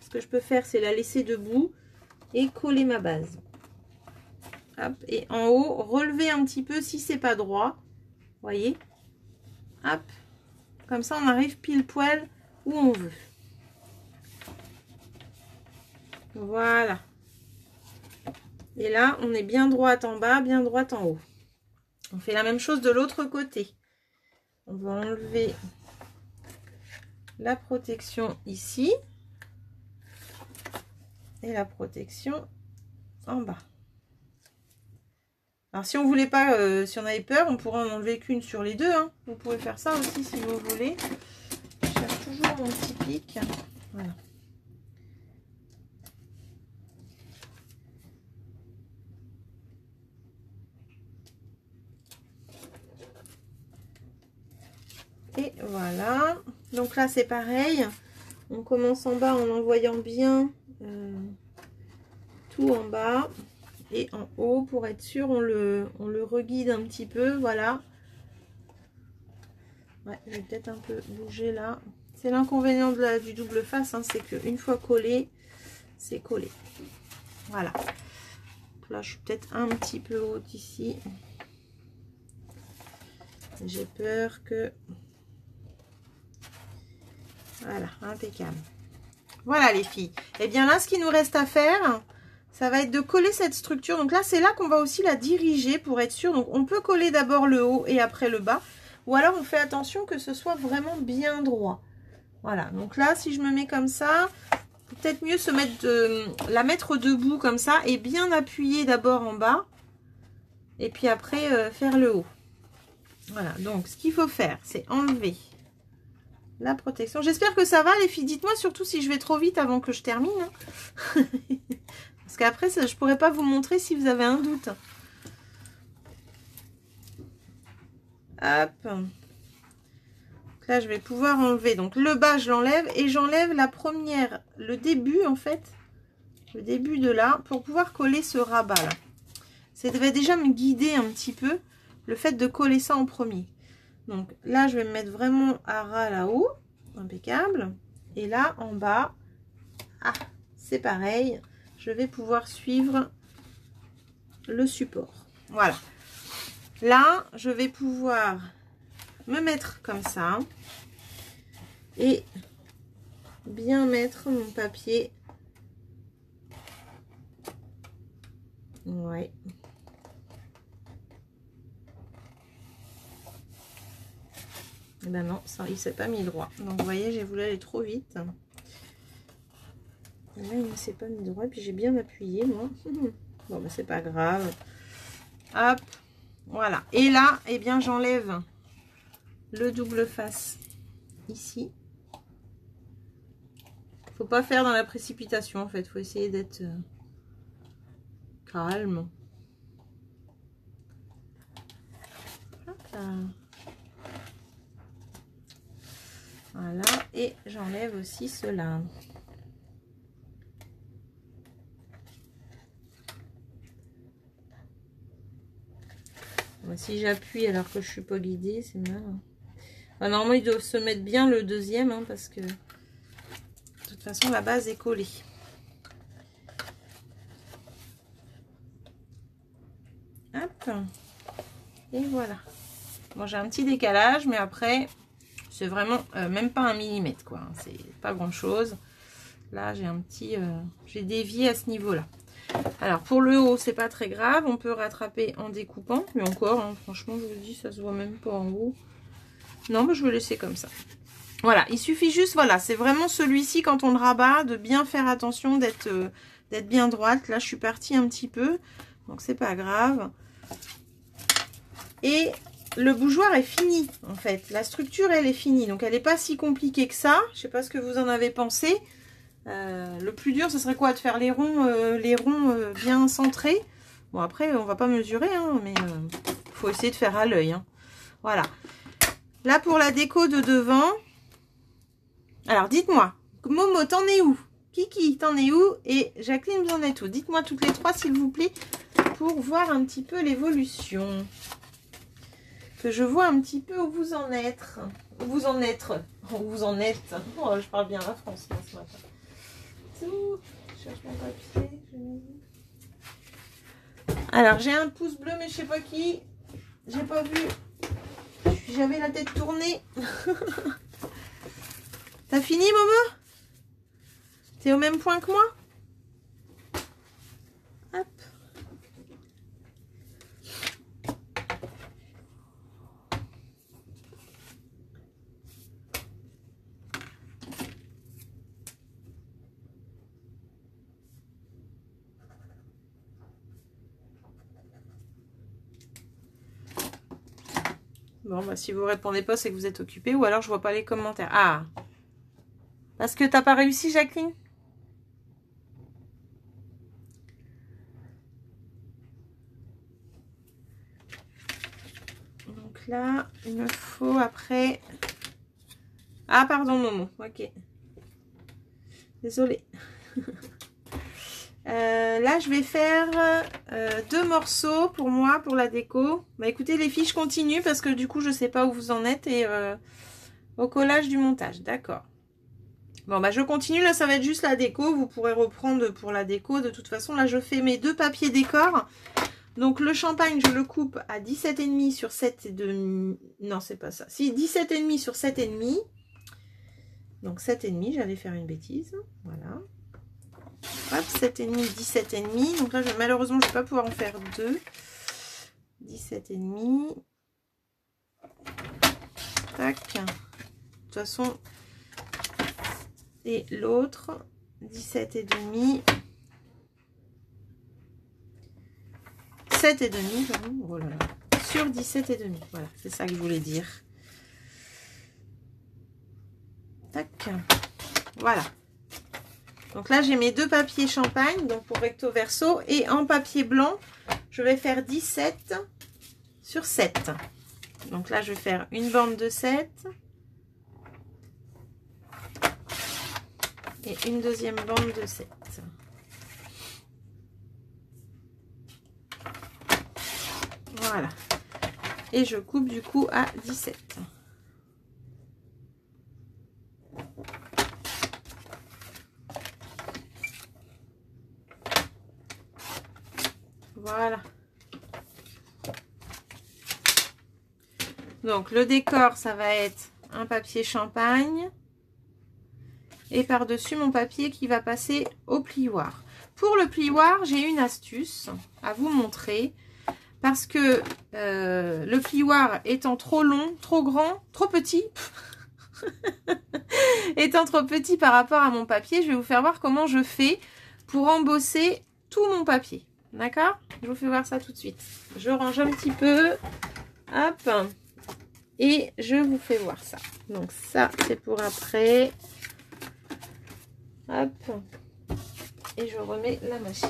S1: Ce que je peux faire, c'est la laisser debout et coller ma base. Hop, et en haut, relever un petit peu si c'est pas droit. Voyez. Hop. Comme ça, on arrive pile poil où on veut. Voilà. Et là, on est bien droite en bas, bien droite en haut. On fait la même chose de l'autre côté. On va enlever la protection ici. Et la protection en bas. Alors, si on voulait pas, si on avait peur, on pourrait en enlever qu'une sur les deux. Hein. Vous pouvez faire ça aussi si vous voulez. Je cherche toujours mon petit pic. Voilà. Et voilà. Donc là, c'est pareil. On commence en bas en envoyant bien tout en bas. Et en haut, pour être sûr, on le reguide un petit peu. Voilà. Ouais, je vais peut-être un peu bouger là. C'est l'inconvénient du double face, hein, c'est qu'une fois collé, c'est collé. Voilà. Là, je suis peut-être un petit peu haute ici. J'ai peur que... Voilà, impeccable. Voilà les filles. Et bien là, ce qu'il nous reste à faire, ça va être de coller cette structure. Donc là, c'est là qu'on va aussi la diriger pour être sûr. Donc on peut coller d'abord le haut et après le bas. Ou alors on fait attention que ce soit vraiment bien droit. Voilà, donc là, si je me mets comme ça, peut-être mieux se mettre la mettre debout comme ça et bien appuyer d'abord en bas. Et puis après, faire le haut. Voilà, donc ce qu'il faut faire, c'est enlever la protection. J'espère que ça va les filles. Dites-moi surtout si je vais trop vite avant que je termine. Hein. Parce qu'après, je ne pourrai pas vous montrer si vous avez un doute. Hop. Donc là, je vais pouvoir enlever. Donc le bas, je l'enlève et j'enlève la première, le début en fait. Le début de là, pour pouvoir coller ce rabat là. Ça devait déjà me guider un petit peu, le fait de coller ça en premier. Donc là, je vais me mettre vraiment à ras là-haut. Impeccable. Et là, en bas, ah, c'est pareil. Je vais pouvoir suivre le support. Voilà. Là, je vais pouvoir me mettre comme ça. Et bien mettre mon papier. Ouais. Et ben non, ça, il s'est pas mis droit. Donc vous voyez, j'ai voulu aller trop vite. Et là, il ne s'est pas mis droit. Et puis j'ai bien appuyé, moi. Bon, ben c'est pas grave. Hop, voilà. Et là, eh bien, j'enlève le double face ici. Faut pas faire dans la précipitation, en fait. Faut essayer d'être calme. Hop là. Voilà, et j'enlève aussi cela. Si j'appuie alors que je suis pas guidée, c'est mal. Enfin, normalement, ils doivent se mettre bien le deuxième, hein, parce que de toute façon, la base est collée. Hop. Et voilà. Bon, j'ai un petit décalage, mais après, c'est vraiment même pas 1 millimètre, quoi. C'est pas grand-chose. Là, j'ai un petit... j'ai dévié à ce niveau-là. Alors, pour le haut, c'est pas très grave. On peut rattraper en découpant. Mais encore, hein, franchement, je vous dis, ça se voit même pas en haut. Non, mais je vais laisser comme ça. Voilà, il suffit juste, voilà, c'est vraiment celui-ci, quand on le rabat, de bien faire attention d'être bien droite. Là, je suis partie un petit peu, donc c'est pas grave. Et le bougeoir est fini, en fait. La structure, elle est finie, donc elle n'est pas si compliquée que ça. Je sais pas ce que vous en avez pensé. Le plus dur, ce serait quoi? De faire les ronds bien centrés. Bon, après, on va pas mesurer, hein, mais faut essayer de faire à l'œil. Hein. Voilà. Là, pour la déco de devant... Alors, dites-moi, Momo, t'en es où? Kiki, t'en es où? Et Jacqueline, vous en êtes où? Dites-moi toutes les trois, s'il vous plaît, pour voir un petit peu l'évolution. Que je vois un petit peu où vous en êtes. Où vous en êtes. Où vous en êtes. Oh, je parle bien la France, là, ce matin. Je cherche mon papier. Alors, j'ai un pouce bleu, mais je sais pas qui. J'ai pas vu. J'avais la tête tournée. T'as fini, Momo? T'es au même point que moi? Hop. Bon, bah si vous répondez pas, c'est que vous êtes occupé, ou alors je vois pas les commentaires. Ah! Parce que t'as pas réussi, Jacqueline? Donc là, il me faut après... Ah, pardon, Momo. Ok. Désolée. Là, je vais faire 2 morceaux pour moi, pour la déco. Bah écoutez, les filles, je continue parce que du coup, je sais pas où vous en êtes et au collage du montage. D'accord. Bon, bah je continue. Là, ça va être juste la déco. Vous pourrez reprendre pour la déco. De toute façon, là, je fais mes 2 papiers décor. Donc, le champagne, je le coupe à 17,5 sur 7,5. Non, c'est pas ça. Si, 17,5 sur 7,5. Donc, 7,5. J'allais faire une bêtise. Voilà. Hop, 7,5, 17,5. Donc là, malheureusement, je ne vais pas pouvoir en faire 2. 17,5. Tac. De toute façon, et l'autre, 17,5. 7,5, pardon. Oh là là. Sur 17,5. Voilà, c'est ça que je voulais dire. Tac. Voilà. Donc là, j'ai mes 2 papiers champagne, donc pour recto verso. Et en papier blanc, je vais faire 17 sur 7. Donc là, je vais faire une bande de 7. Et une deuxième bande de 7. Voilà. Et je coupe du coup à 17. Voilà. Donc le décor, ça va être un papier champagne. Et par-dessus mon papier qui va passer au plioir. Pour le plioir, j'ai une astuce à vous montrer. Parce que le plioir étant trop long, trop grand, trop petit, étant trop petit par rapport à mon papier, je vais vous faire voir comment je fais pour embosser tout mon papier. D'accord? Je vous fais voir ça tout de suite. Je range un petit peu. Hop. Et je vous fais voir ça. Donc ça, c'est pour après. Hop. Et je remets la machine.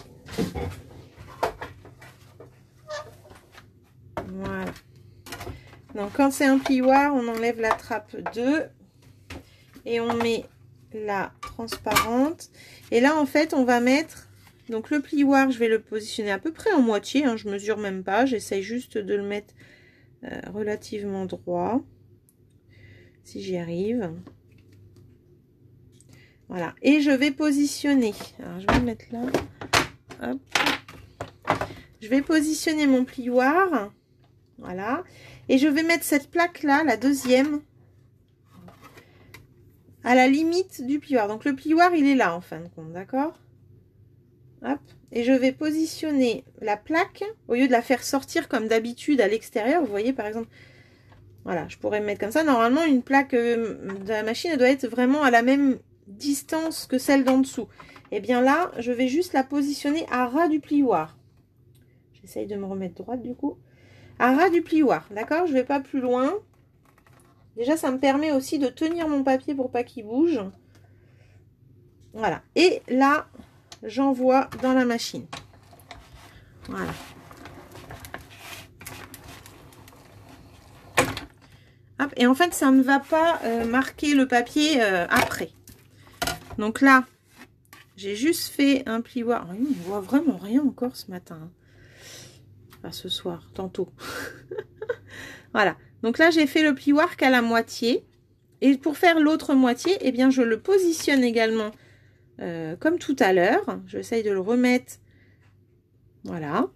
S1: Voilà. Donc quand c'est un plioir, on enlève la trappe 2 et on met la transparente. Et là, en fait, on va mettre... Donc le plioir, je vais le positionner à peu près en moitié. Hein, je mesure même pas. J'essaye juste de le mettre relativement droit. Si j'y arrive. Voilà. Et je vais positionner. Alors, je vais le mettre là. Hop. Je vais positionner mon plioir. Voilà. Et je vais mettre cette plaque-là, la deuxième, à la limite du plioir. Donc, le plioir, il est là, en fin de compte. D'accord? Hop. Et je vais positionner la plaque, au lieu de la faire sortir comme d'habitude à l'extérieur. Vous voyez, par exemple, voilà, je pourrais me mettre comme ça. Normalement, une plaque de la machine, elle doit être vraiment à la même distance que celle d'en dessous. Et bien là, je vais juste la positionner à ras du plioir. J'essaye de me remettre droite du coup. À ras du plioir, d'accord? Je ne vais pas plus loin. Déjà, ça me permet aussi de tenir mon papier pour pas qu'il bouge. Voilà. Et là, j'envoie dans la machine. Voilà. Hop. Et en fait, ça ne va pas marquer le papier après. Donc là, j'ai juste fait un plioir. On ne voit vraiment rien encore ce matin. Enfin, ce soir, tantôt. Voilà. Donc là, j'ai fait le plioir qu'à la moitié. Et pour faire l'autre moitié, eh bien, je le positionne également comme tout à l'heure. J'essaye de le remettre. Voilà.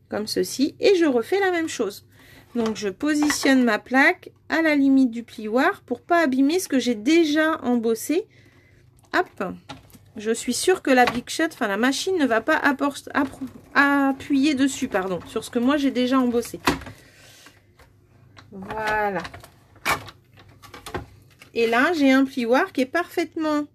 S1: Comme ceci. Et je refais la même chose. Donc, je positionne ma plaque à la limite du plioir pour pas abîmer ce que j'ai déjà embossé. Hop. Je suis sûre que la Big Shot, enfin la machine, ne va pas appuyer dessus, pardon, sur ce que moi j'ai déjà embossé. Voilà. Et là, j'ai un plioir qui est parfaitement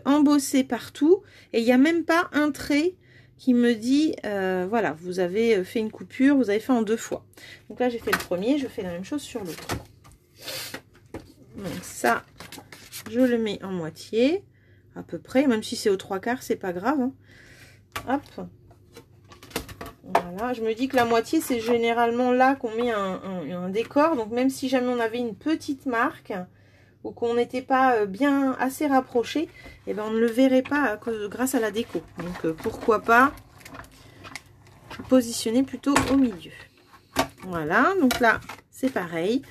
S1: embossé partout. Et il n'y a même pas un trait qui me dit, voilà, vous avez fait une coupure, vous avez fait en 2 fois. Donc là, j'ai fait le premier, je fais la même chose sur l'autre. Donc ça, je le mets en moitié. À peu près, même si c'est aux 3/4, c'est pas grave. Hein. Hop. Voilà, je me dis que la moitié, c'est généralement là qu'on met un décor. Donc même si jamais on avait une petite marque ou qu'on n'était pas bien assez rapproché, eh ben, on ne le verrait pas grâce à la déco. Donc pourquoi pas positionner plutôt au milieu. Voilà, donc là, c'est pareil.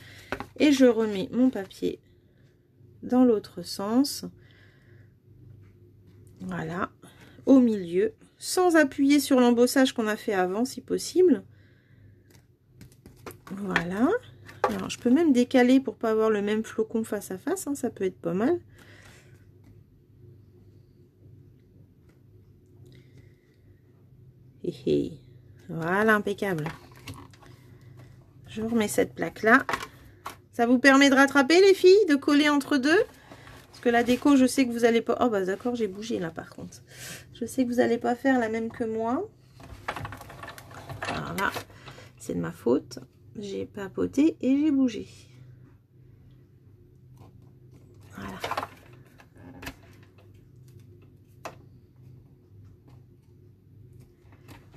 S1: Et je remets mon papier dans l'autre sens. Voilà, au milieu, sans appuyer sur l'embossage qu'on a fait avant, si possible. Voilà. Alors, je peux même décaler pour pas avoir le même flocon face à face, hein, ça peut être pas mal. Voilà, impeccable. Je remets cette plaque-là. Ça vous permet de rattraper, les filles, de coller entre deux? Parce que la déco, je sais que vous allez pas... Oh, bah d'accord, j'ai bougé là, par contre. Je sais que vous n'allez pas faire la même que moi. Alors là, c'est de ma faute. J'ai papoté et j'ai bougé. Voilà.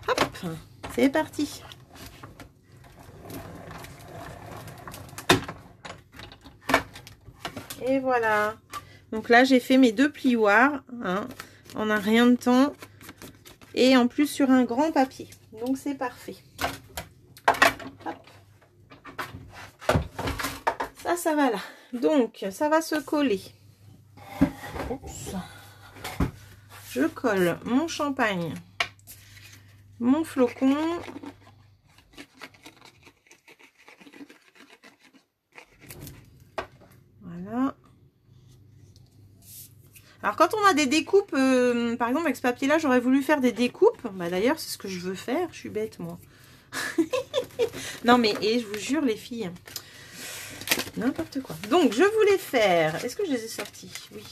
S1: Hop, c'est parti. Et voilà. Donc là, j'ai fait mes 2 plioirs, hein, en un rien de temps. Et en plus sur un grand papier. Donc c'est parfait. Hop. Ça va là. Donc, ça va se coller. Oups. Je colle mon champagne, mon flocon. Voilà. Alors, quand on a des découpes, par exemple avec ce papier-là, j'aurais voulu faire des découpes. Bah, d'ailleurs, c'est ce que je veux faire. Je suis bête, moi. Non, mais et je vous jure, les filles, n'importe quoi. Donc, je voulais faire... Est-ce que je les ai sorties? Oui.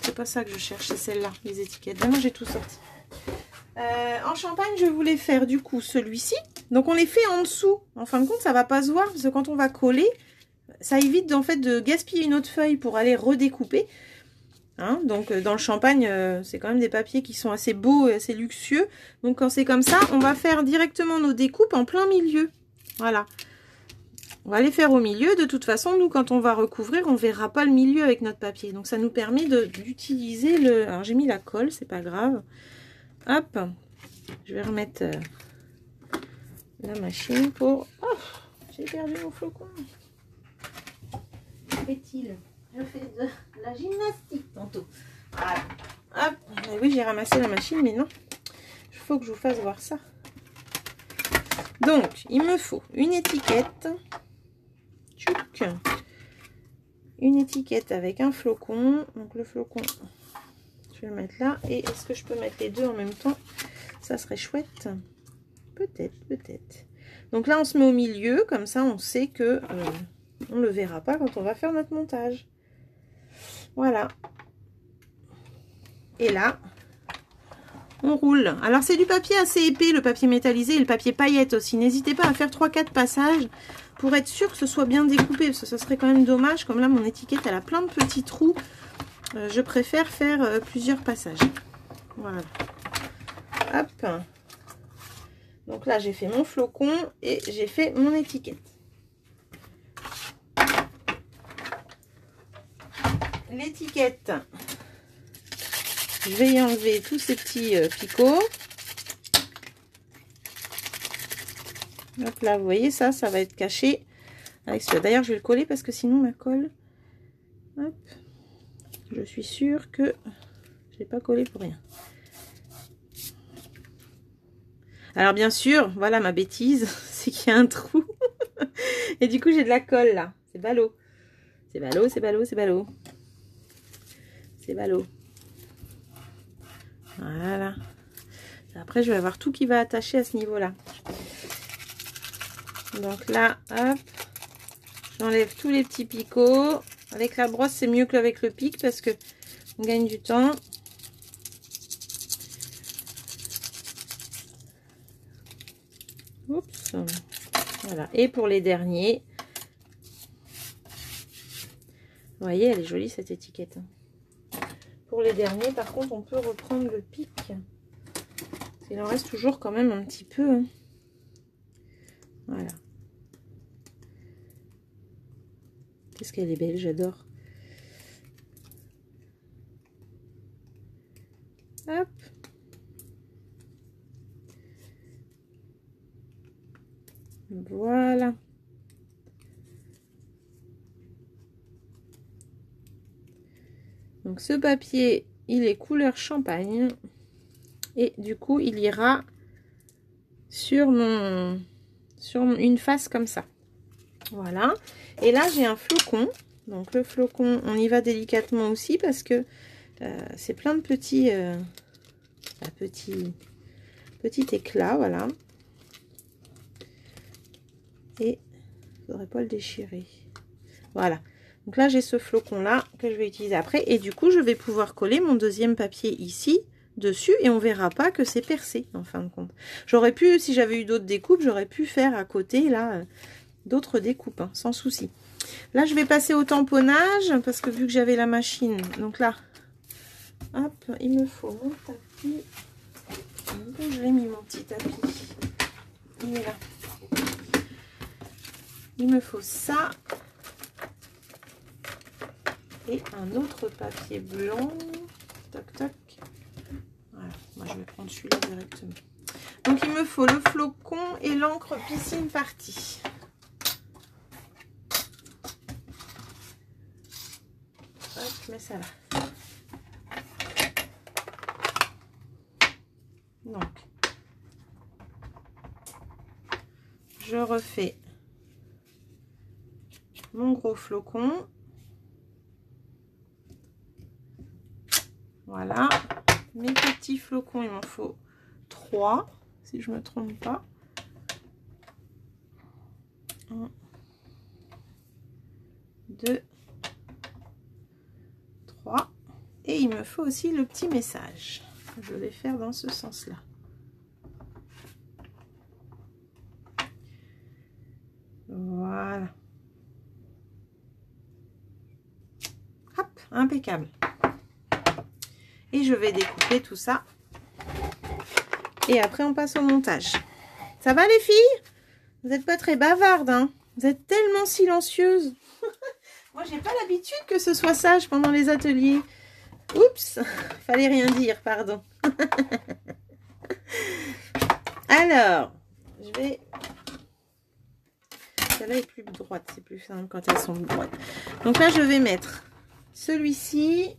S1: C'est pas ça que je cherche, c'est celle-là, les étiquettes. Maintenant, j'ai tout sorti. En champagne, je voulais faire du coup celui-ci. Donc, on les fait en dessous. En fin de compte, ça va pas se voir parce que quand on va coller, ça évite en fait de gaspiller une autre feuille pour aller redécouper. Hein, donc dans le champagne, c'est quand même des papiers qui sont assez beaux et assez luxueux. Donc quand c'est comme ça, on va faire directement nos découpes en plein milieu. Voilà. On va les faire au milieu. De toute façon, nous, quand on va recouvrir, on verra pas le milieu avec notre papier. Donc ça nous permet d'utiliser le... Alors j'ai mis la colle, c'est pas grave. Hop. Je vais remettre la machine pour... Oh, j'ai perdu mon flocon. Que fait-il? Je fais de la gymnastique tantôt. Voilà. Hop. Et oui, j'ai ramassé la machine, mais non. Il faut que je vous fasse voir ça. Donc, il me faut une étiquette. Tchouk. Une étiquette avec un flocon. Donc, le flocon, je vais le mettre là. Et est-ce que je peux mettre les deux en même temps? Ça serait chouette. Peut-être, peut-être. Donc là, on se met au milieu. Comme ça, on sait que on ne le verra pas quand on va faire notre montage. Voilà. Et là, on roule. Alors, c'est du papier assez épais, le papier métallisé et le papier paillette aussi. N'hésitez pas à faire 3-4 passages pour être sûr que ce soit bien découpé. Parce que ce serait quand même dommage. Comme là, mon étiquette, elle a plein de petits trous. Je préfère faire plusieurs passages. Voilà. Hop. Donc là, j'ai fait mon flocon et j'ai fait mon étiquette. L'étiquette, je vais y enlever tous ces petits picots. Hop là, vous voyez ça, ça va être caché avec celui-là. D'ailleurs, je vais le coller parce que sinon ma colle, hop, je suis sûre que je l'ai pas collé pour rien. Alors bien sûr, voilà ma bêtise, c'est qu'il y a un trou. Et du coup, j'ai de la colle là. C'est ballot. C'est ballot, c'est ballot, c'est ballot. C'est ballot. Voilà. Après, je vais avoir tout qui va attacher à ce niveau-là. Donc là, hop, j'enlève tous les petits picots. Avec la brosse, c'est mieux qu'avec le pic parce que on gagne du temps. Oups. Voilà. Et pour les derniers, vous voyez, elle est jolie cette étiquette. Pour les derniers, par contre, on peut reprendre le pic. Il en reste toujours quand même un petit peu. Voilà. Qu'est-ce qu'elle est belle, j'adore. Hop. Voilà. Donc ce papier, il est couleur champagne. Et du coup, il ira sur une face comme ça. Voilà. Et là, j'ai un flocon. Donc le flocon, on y va délicatement aussi parce que c'est plein de petits, petits éclats. Voilà. Et je ne voudrais pas le déchirer. Voilà. Donc là, j'ai ce flocon-là que je vais utiliser après. Et du coup, je vais pouvoir coller mon deuxième papier ici, dessus. Et on verra pas que c'est percé, en fin de compte. J'aurais pu, si j'avais eu d'autres découpes, j'aurais pu faire à côté, là, d'autres découpes, hein, sans souci. Là, je vais passer au tamponnage, parce que vu que j'avais la machine, donc là, hop, il me faut mon tapis. Je l'ai mis, mon petit tapis. Il est là. Il me faut ça. Et un autre papier blanc. Toc, toc. Voilà, moi je vais prendre celui-là directement. Donc il me faut le flocon et l'encre piscine partie. Hop, je mets ça là. Donc, je refais mon gros flocon. Voilà, mes petits flocons, il m'en faut 3, si je ne me trompe pas. 1, 2, 3. Et il me faut aussi le petit message. Je vais faire dans ce sens-là. Voilà. Hop, impeccable. Et je vais découper tout ça. Et après, on passe au montage. Ça va les filles? Vous n'êtes pas très bavardes, hein? Vous êtes tellement silencieuses. Moi, j'ai pas l'habitude que ce soit sage pendant les ateliers. Oups, fallait rien dire, pardon. Alors, je vais... Celle-là est plus droite, c'est plus simple quand elles sont droites. Donc là, je vais mettre celui-ci.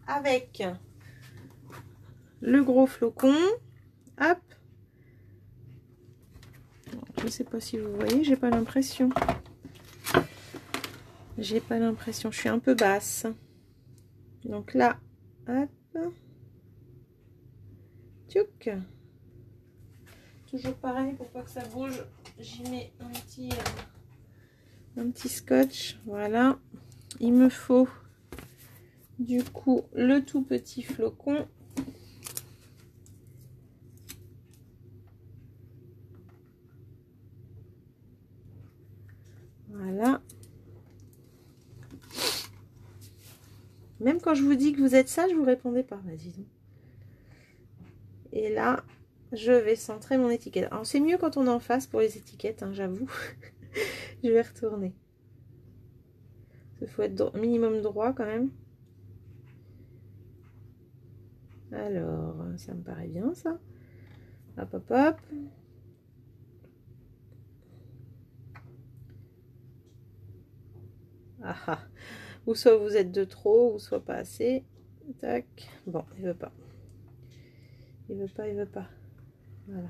S1: avec le gros flocon. Hop. Je sais pas si vous voyez, j'ai pas l'impression. J'ai pas l'impression, je suis un peu basse. Donc là, hop. Tchouk. Toujours pareil, pour pas que ça bouge, j'y mets un petit scotch. Voilà. Il me faut du coup le tout petit flocon. Voilà. Même quand je vous dis que vous êtes sage, vous répondez pas. Vas-y donc. Et là, je vais centrer mon étiquette. Alors c'est mieux quand on est en face pour les étiquettes, hein, j'avoue. Je vais retourner. Il faut être minimum droit quand même. Alors, ça me paraît bien ça. Hop, hop, hop. Ah ah. Ou soit vous êtes de trop, ou soit pas assez. Tac. Bon, il veut pas. Il veut pas, il veut pas. Voilà.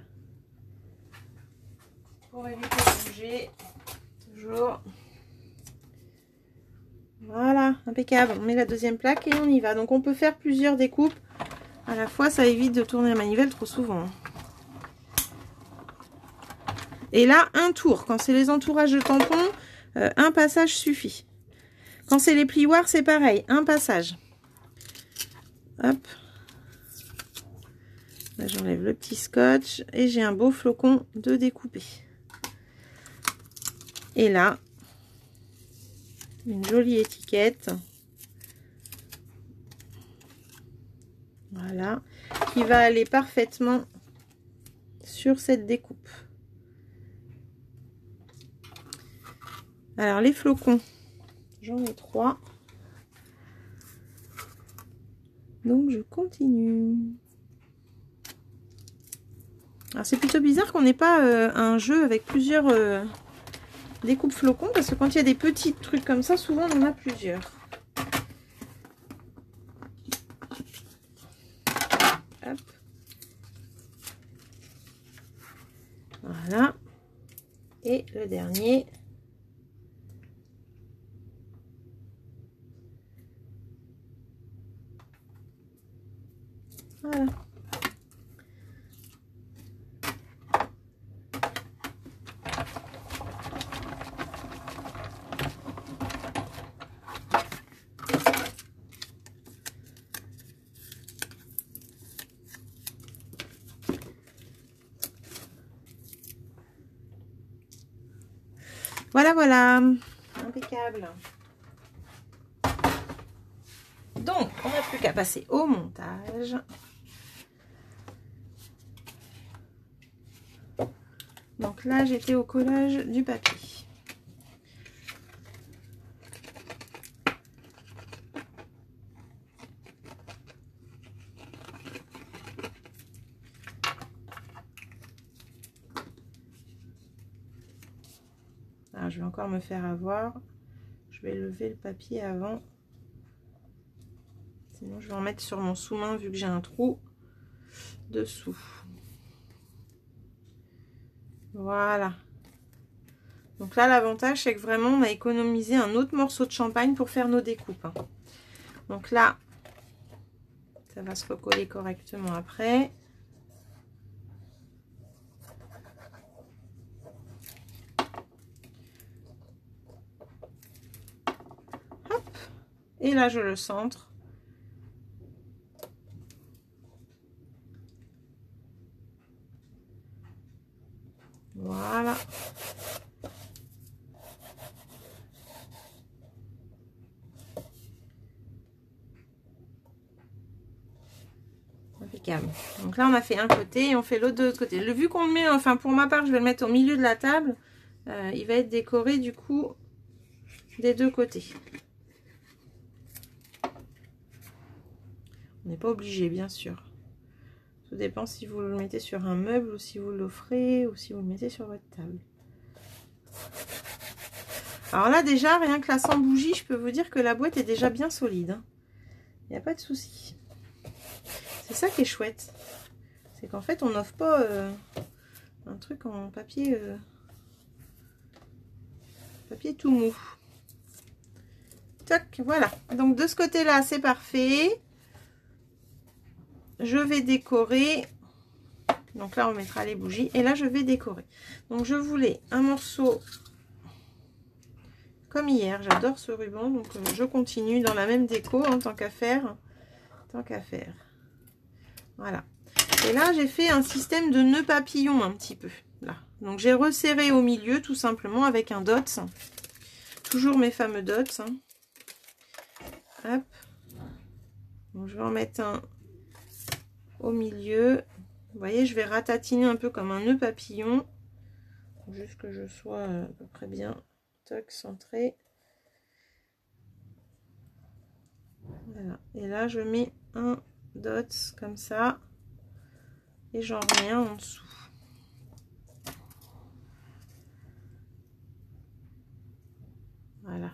S1: Pour éviter de bouger. Toujours. Voilà, impeccable. On met la deuxième plaque et on y va. Donc on peut faire plusieurs découpes à la fois. Ça évite de tourner la manivelle trop souvent. Et là, un tour. Quand c'est les entourages de tampons, un passage suffit. Quand c'est les plioirs, c'est pareil. Un passage. Hop. Là, j'enlève le petit scotch. Et j'ai un beau flocon de découper. Et là, une jolie étiquette. Voilà. Qui va aller parfaitement sur cette découpe. Alors, les flocons. J'en ai 3. Donc je continue. Alors c'est plutôt bizarre qu'on n'ait pas un jeu avec plusieurs découpes flocons, parce que quand il y a des petits trucs comme ça, souvent on en a plusieurs. Hop. Voilà. Et le dernier. Voilà. Voilà, voilà. Impeccable. Donc, on n'a plus qu'à passer au montage. Donc là, j'étais au collage du papier. Alors, je vais encore me faire avoir. Je vais lever le papier avant. Sinon, je vais en mettre sur mon sous-main vu que j'ai un trou dessous. Voilà. Donc là, l'avantage, c'est que vraiment, on a économisé un autre morceau de champagne pour faire nos découpes. Donc là, ça va se recoller correctement après. Hop. Et là, je le centre. Voilà. Impeccable. Donc là, on a fait un côté et on fait l'autre de l'autre côté. Vu qu'on le met, enfin pour ma part, je vais le mettre au milieu de la table. Il va être décoré du coup des deux côtés. On n'est pas obligé, bien sûr. Tout dépend si vous le mettez sur un meuble ou si vous l'offrez ou si vous le mettez sur votre table. Alors là déjà, rien que là sans bougie, je peux vous dire que la boîte est déjà bien solide. Hein. Il n'y a pas de souci. C'est ça qui est chouette. C'est qu'en fait, on n'offre pas un truc en papier, papier tout mou. Tac, voilà. Donc de ce côté-là, c'est parfait. Je vais décorer. Donc là, on mettra les bougies. Et là, je vais décorer. Donc je voulais un morceau comme hier. J'adore ce ruban. Donc je continue dans la même déco, hein, tant qu'à faire. Tant qu'à faire. Voilà. Et là, j'ai fait un système de nœud papillon un petit peu. Là. Donc j'ai resserré au milieu tout simplement avec un dots. Toujours mes fameux dots. Hein. Hop. Donc, je vais en mettre un au milieu. Vous voyez, je vais ratatiner un peu comme un nœud papillon. Juste que je sois à peu près bien centré. Voilà. Et là, je mets un dots comme ça. Et j'en remets un en dessous. Voilà.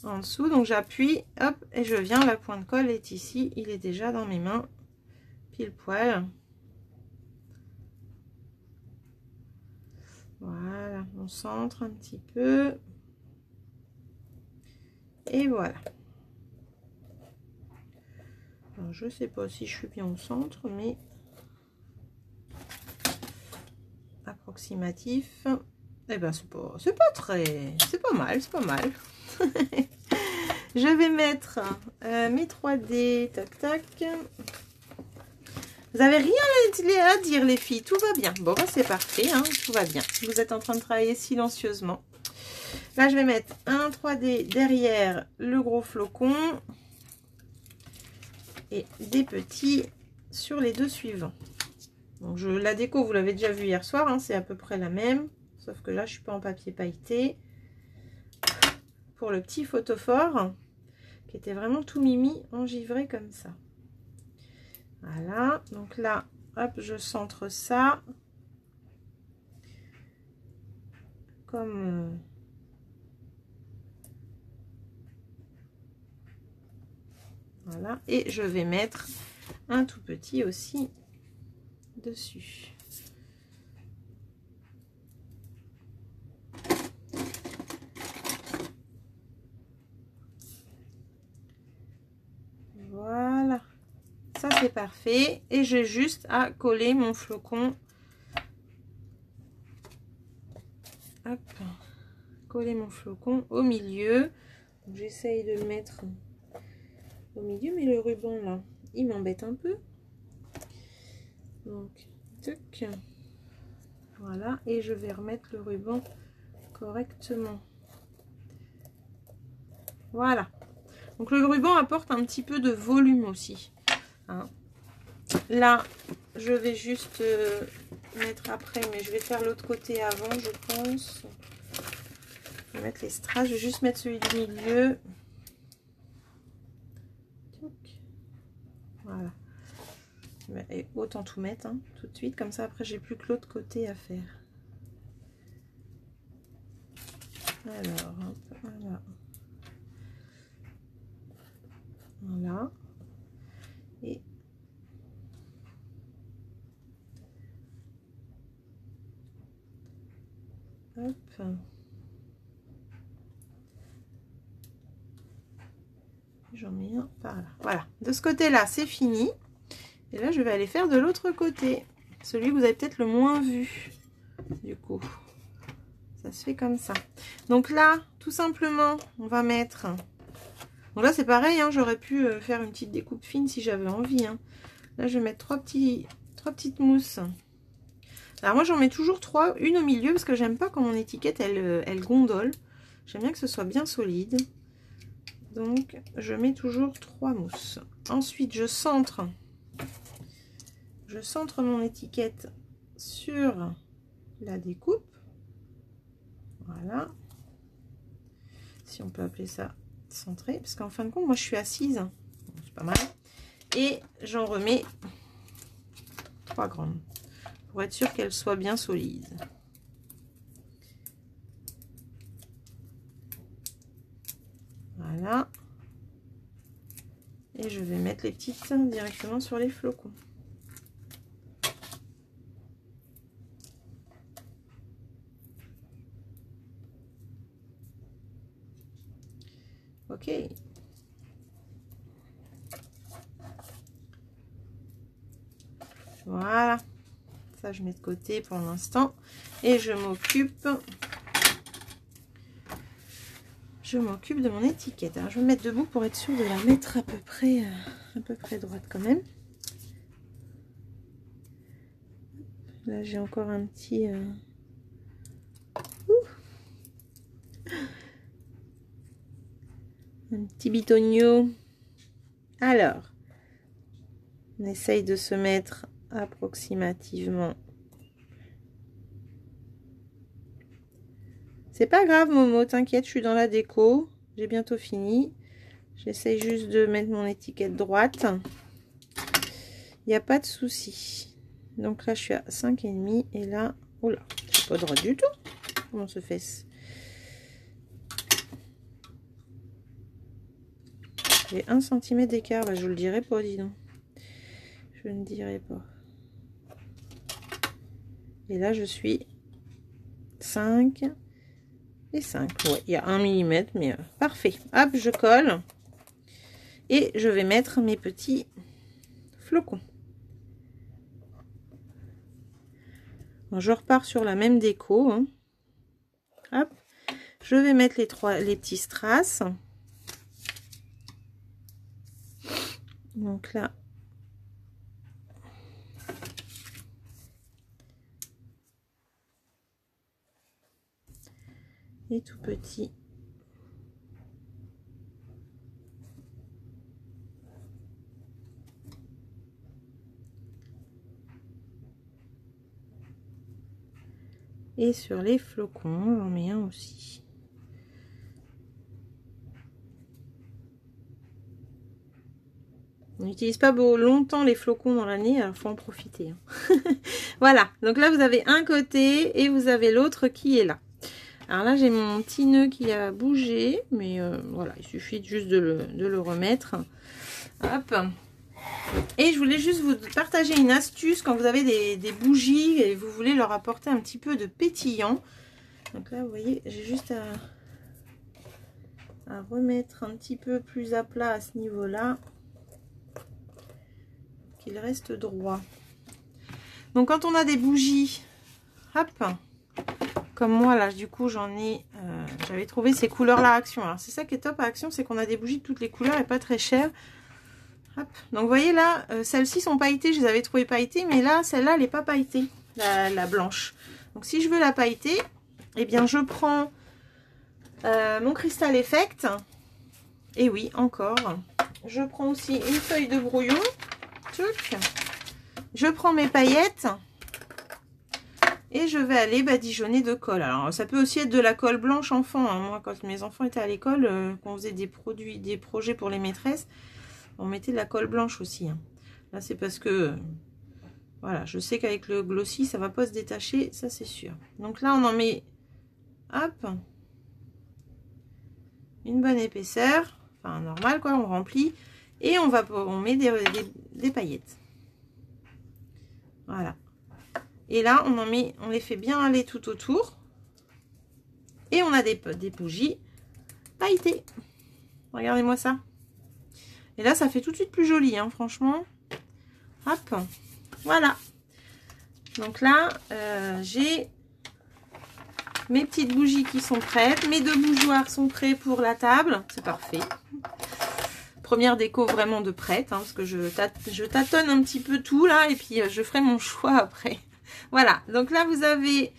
S1: En dessous, donc j'appuie, hop, et je viens, la pointe colle est ici, il est déjà dans mes mains, pile poil. Voilà, on centre un petit peu. Et voilà. Alors, je sais pas si je suis bien au centre, mais approximatif. Eh ben c'est pas très, c'est pas mal, c'est pas mal. Je vais mettre mes 3D, tac tac. Vous avez rien à dire les filles, tout va bien. Bon bah, c'est parfait, hein, tout va bien. Vous êtes en train de travailler silencieusement. Là je vais mettre un 3D derrière le gros flocon et des petits sur les deux suivants. Donc la déco vous l'avez déjà vu hier soir, hein, c'est à peu près la même, sauf que là je suis pas en papier pailleté. Pour le petit photophore qui était vraiment tout mimi engivré comme ça. Voilà, donc là, hop, je centre ça comme voilà, et je vais mettre un tout petit aussi dessus. Voilà, ça c'est parfait. Et j'ai juste à coller mon flocon. Hop, coller mon flocon au milieu. J'essaye de le mettre au milieu, mais le ruban là, il m'embête un peu. Donc, tuc. Voilà, et je vais remettre le ruban correctement. Voilà. Donc le ruban apporte un petit peu de volume aussi. Hein. Là, je vais juste mettre après, mais je vais faire l'autre côté avant, je pense. Je vais mettre les strass, je vais juste mettre celui du milieu. Voilà. Et autant tout mettre hein, tout de suite, comme ça après j'ai plus que l'autre côté à faire. Alors, hop, voilà. Voilà. Et hop. J'en mets un par là. Voilà. De ce côté-là, c'est fini. Et là, je vais aller faire de l'autre côté. Celui que vous avez peut-être le moins vu. Du coup, ça se fait comme ça. Donc là, tout simplement, on va mettre... Donc là, c'est pareil, hein, j'aurais pu faire une petite découpe fine si j'avais envie. Hein. Là, je vais mettre trois petites mousses. Alors moi, j'en mets toujours 3, une au milieu, parce que j'aime pas quand mon étiquette, elle gondole. J'aime bien que ce soit bien solide. Donc, je mets toujours 3 mousses. Ensuite, je centre mon étiquette sur la découpe. Voilà. Si on peut appeler ça centré, parce qu'en fin de compte, moi, je suis assise. C'est pas mal. Et j'en remets 3 grandes pour être sûr qu'elles soient bien solides. Voilà. Et je vais mettre les petites directement sur les flocons. Ok. Voilà. Ça, je mets de côté pour l'instant. Et je m'occupe de mon étiquette. Alors, je vais me mettre debout pour être sûre de la mettre à peu près droite quand même. Là, j'ai encore un petit... un petit bitonio. Alors, on essaye de se mettre approximativement. C'est pas grave, Momo, t'inquiète, je suis dans la déco. J'ai bientôt fini. J'essaye juste de mettre mon étiquette droite. Il n'y a pas de souci. Donc là, je suis à 5,5 et là, oh là, je suis pas droite du tout. Comment se fait-ce? J'ai 1 cm d'écart, bah, je le dirai pas, dis donc. Je ne dirai pas. Et là, je suis 5 et 5. Ouais, il y a 1 mm, mais parfait. Hop, je colle. Et je vais mettre mes petits flocons. Bon, je repars sur la même déco. Hein. Hop. Je vais mettre les petits strass. Donc là, et tout petit. Et sur les flocons, j'en mets un aussi. On n'utilise pas longtemps les flocons dans l'année, alors il faut en profiter. Hein. Voilà, donc là vous avez un côté et vous avez l'autre qui est là. Alors là j'ai mon petit nœud qui a bougé, mais voilà, il suffit juste de le remettre. Hop. Et je voulais juste vous partager une astuce quand vous avez des bougies et vous voulez leur apporter un petit peu de pétillant. Donc là vous voyez, j'ai juste à remettre un petit peu plus à plat à ce niveau-là. Qu'il reste droit. Donc quand on a des bougies, hop, comme moi là, du coup j'en ai, j'avais trouvé ces couleurs là à Action. Alors c'est ça qui est top à Action, c'est qu'on a des bougies de toutes les couleurs et pas très chères. Hop. Donc vous voyez là, celles-ci sont pailletées, je les avais trouvées pailletées, mais là celle-là elle n'est pas pailletée, la blanche. Donc si je veux la pailleter, eh bien je prends mon Crystal Effect. Et oui, encore. Je prends aussi une feuille de brouillon. Je prends mes paillettes et je vais aller badigeonner de colle. Alors ça peut aussi être de la colle blanche enfant. Hein. Moi quand mes enfants étaient à l'école, quand on faisait des projets pour les maîtresses, on mettait de la colle blanche aussi. Hein. Là c'est parce que voilà, je sais qu'avec le glossy ça va pas se détacher, ça c'est sûr. Donc là on en met, hop, une bonne épaisseur, enfin normal quoi, on remplit. Et on met des paillettes. Voilà. Et là, on les fait bien aller tout autour. Et on a des bougies pailletées. Regardez-moi ça. Et là, ça fait tout de suite plus joli, hein, franchement. Hop. Voilà. Donc là, j'ai mes petites bougies qui sont prêtes. Mes 2 bougeoirs sont prêts pour la table. C'est parfait. Première déco vraiment de prête, hein, parce que je tâtonne un petit peu tout là, et puis je ferai mon choix après. Voilà, donc là vous avez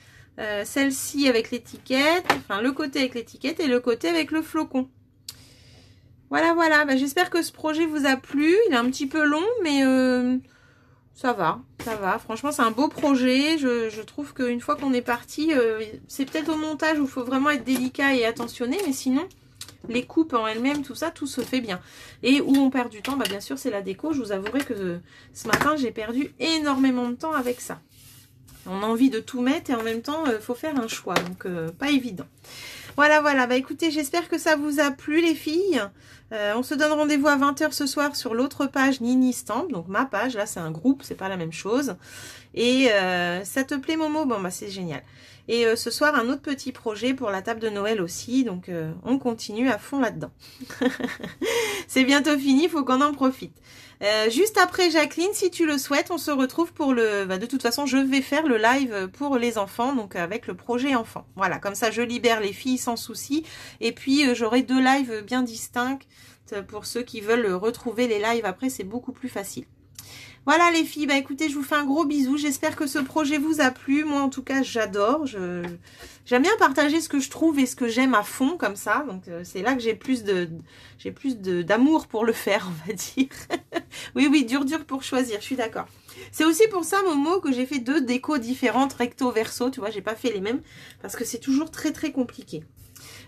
S1: celle-ci avec l'étiquette, enfin le côté avec l'étiquette et le côté avec le flocon. Voilà, voilà, bah, j'espère que ce projet vous a plu. Il est un petit peu long, mais ça va. Franchement, c'est un beau projet. Je trouve qu'une fois qu'on est parti, c'est peut-être au montage où il faut vraiment être délicat et attentionné, mais sinon... les coupes en elles-mêmes, tout ça, tout se fait bien. Et où on perd du temps, bah bien sûr, c'est la déco. Je vous avouerai que ce matin, j'ai perdu énormément de temps avec ça. On a envie de tout mettre et en même temps, il faut faire un choix. Donc, pas évident. Voilà, voilà. Bah écoutez, j'espère que ça vous a plu les filles. On se donne rendez-vous à 20 h ce soir sur l'autre page Nini Stamp. Donc ma page, là c'est un groupe, c'est pas la même chose. Et ça te plaît Momo? Bon bah c'est génial. Et ce soir un autre petit projet pour la table de Noël aussi. Donc on continue à fond là-dedans. C'est bientôt fini, il faut qu'on en profite. Juste après Jacqueline, si tu le souhaites, on se retrouve pour le... Bah, de toute façon, je vais faire le live pour les enfants, donc avec le projet enfant. Voilà, comme ça je libère les filles sans souci. Et puis j'aurai 2 lives bien distincts pour ceux qui veulent retrouver les lives après, c'est beaucoup plus facile. Voilà les filles, bah écoutez, je vous fais un gros bisou. J'espère que ce projet vous a plu. Moi en tout cas, j'adore. J'aime bien partager ce que je trouve et ce que j'aime à fond comme ça. Donc c'est là que j'ai plus d'amour pour le faire, on va dire. Oui, oui, dur pour choisir, je suis d'accord. C'est aussi pour ça, Momo, que j'ai fait 2 décos différentes, recto, verso. Tu vois, j'ai pas fait les mêmes parce que c'est toujours très compliqué.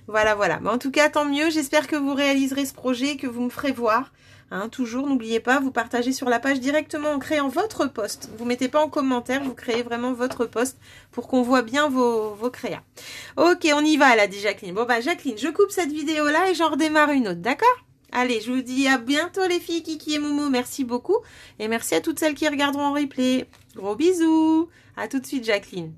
S1: Voilà, voilà. Mais en tout cas, tant mieux. J'espère que vous réaliserez ce projet, que vous me ferez voir. Hein, toujours, n'oubliez pas, vous partagez sur la page directement en créant votre post. Vous mettez pas en commentaire, vous créez vraiment votre post pour qu'on voit bien vos créas. Ok, on y va, là, dit Jacqueline. Bon, bah, Jacqueline, je coupe cette vidéo-là et j'en redémarre une autre, d'accord? Allez, je vous dis à bientôt, les filles, Kiki et Momo. Merci beaucoup. Et merci à toutes celles qui regarderont en replay. Gros bisous. À tout de suite, Jacqueline.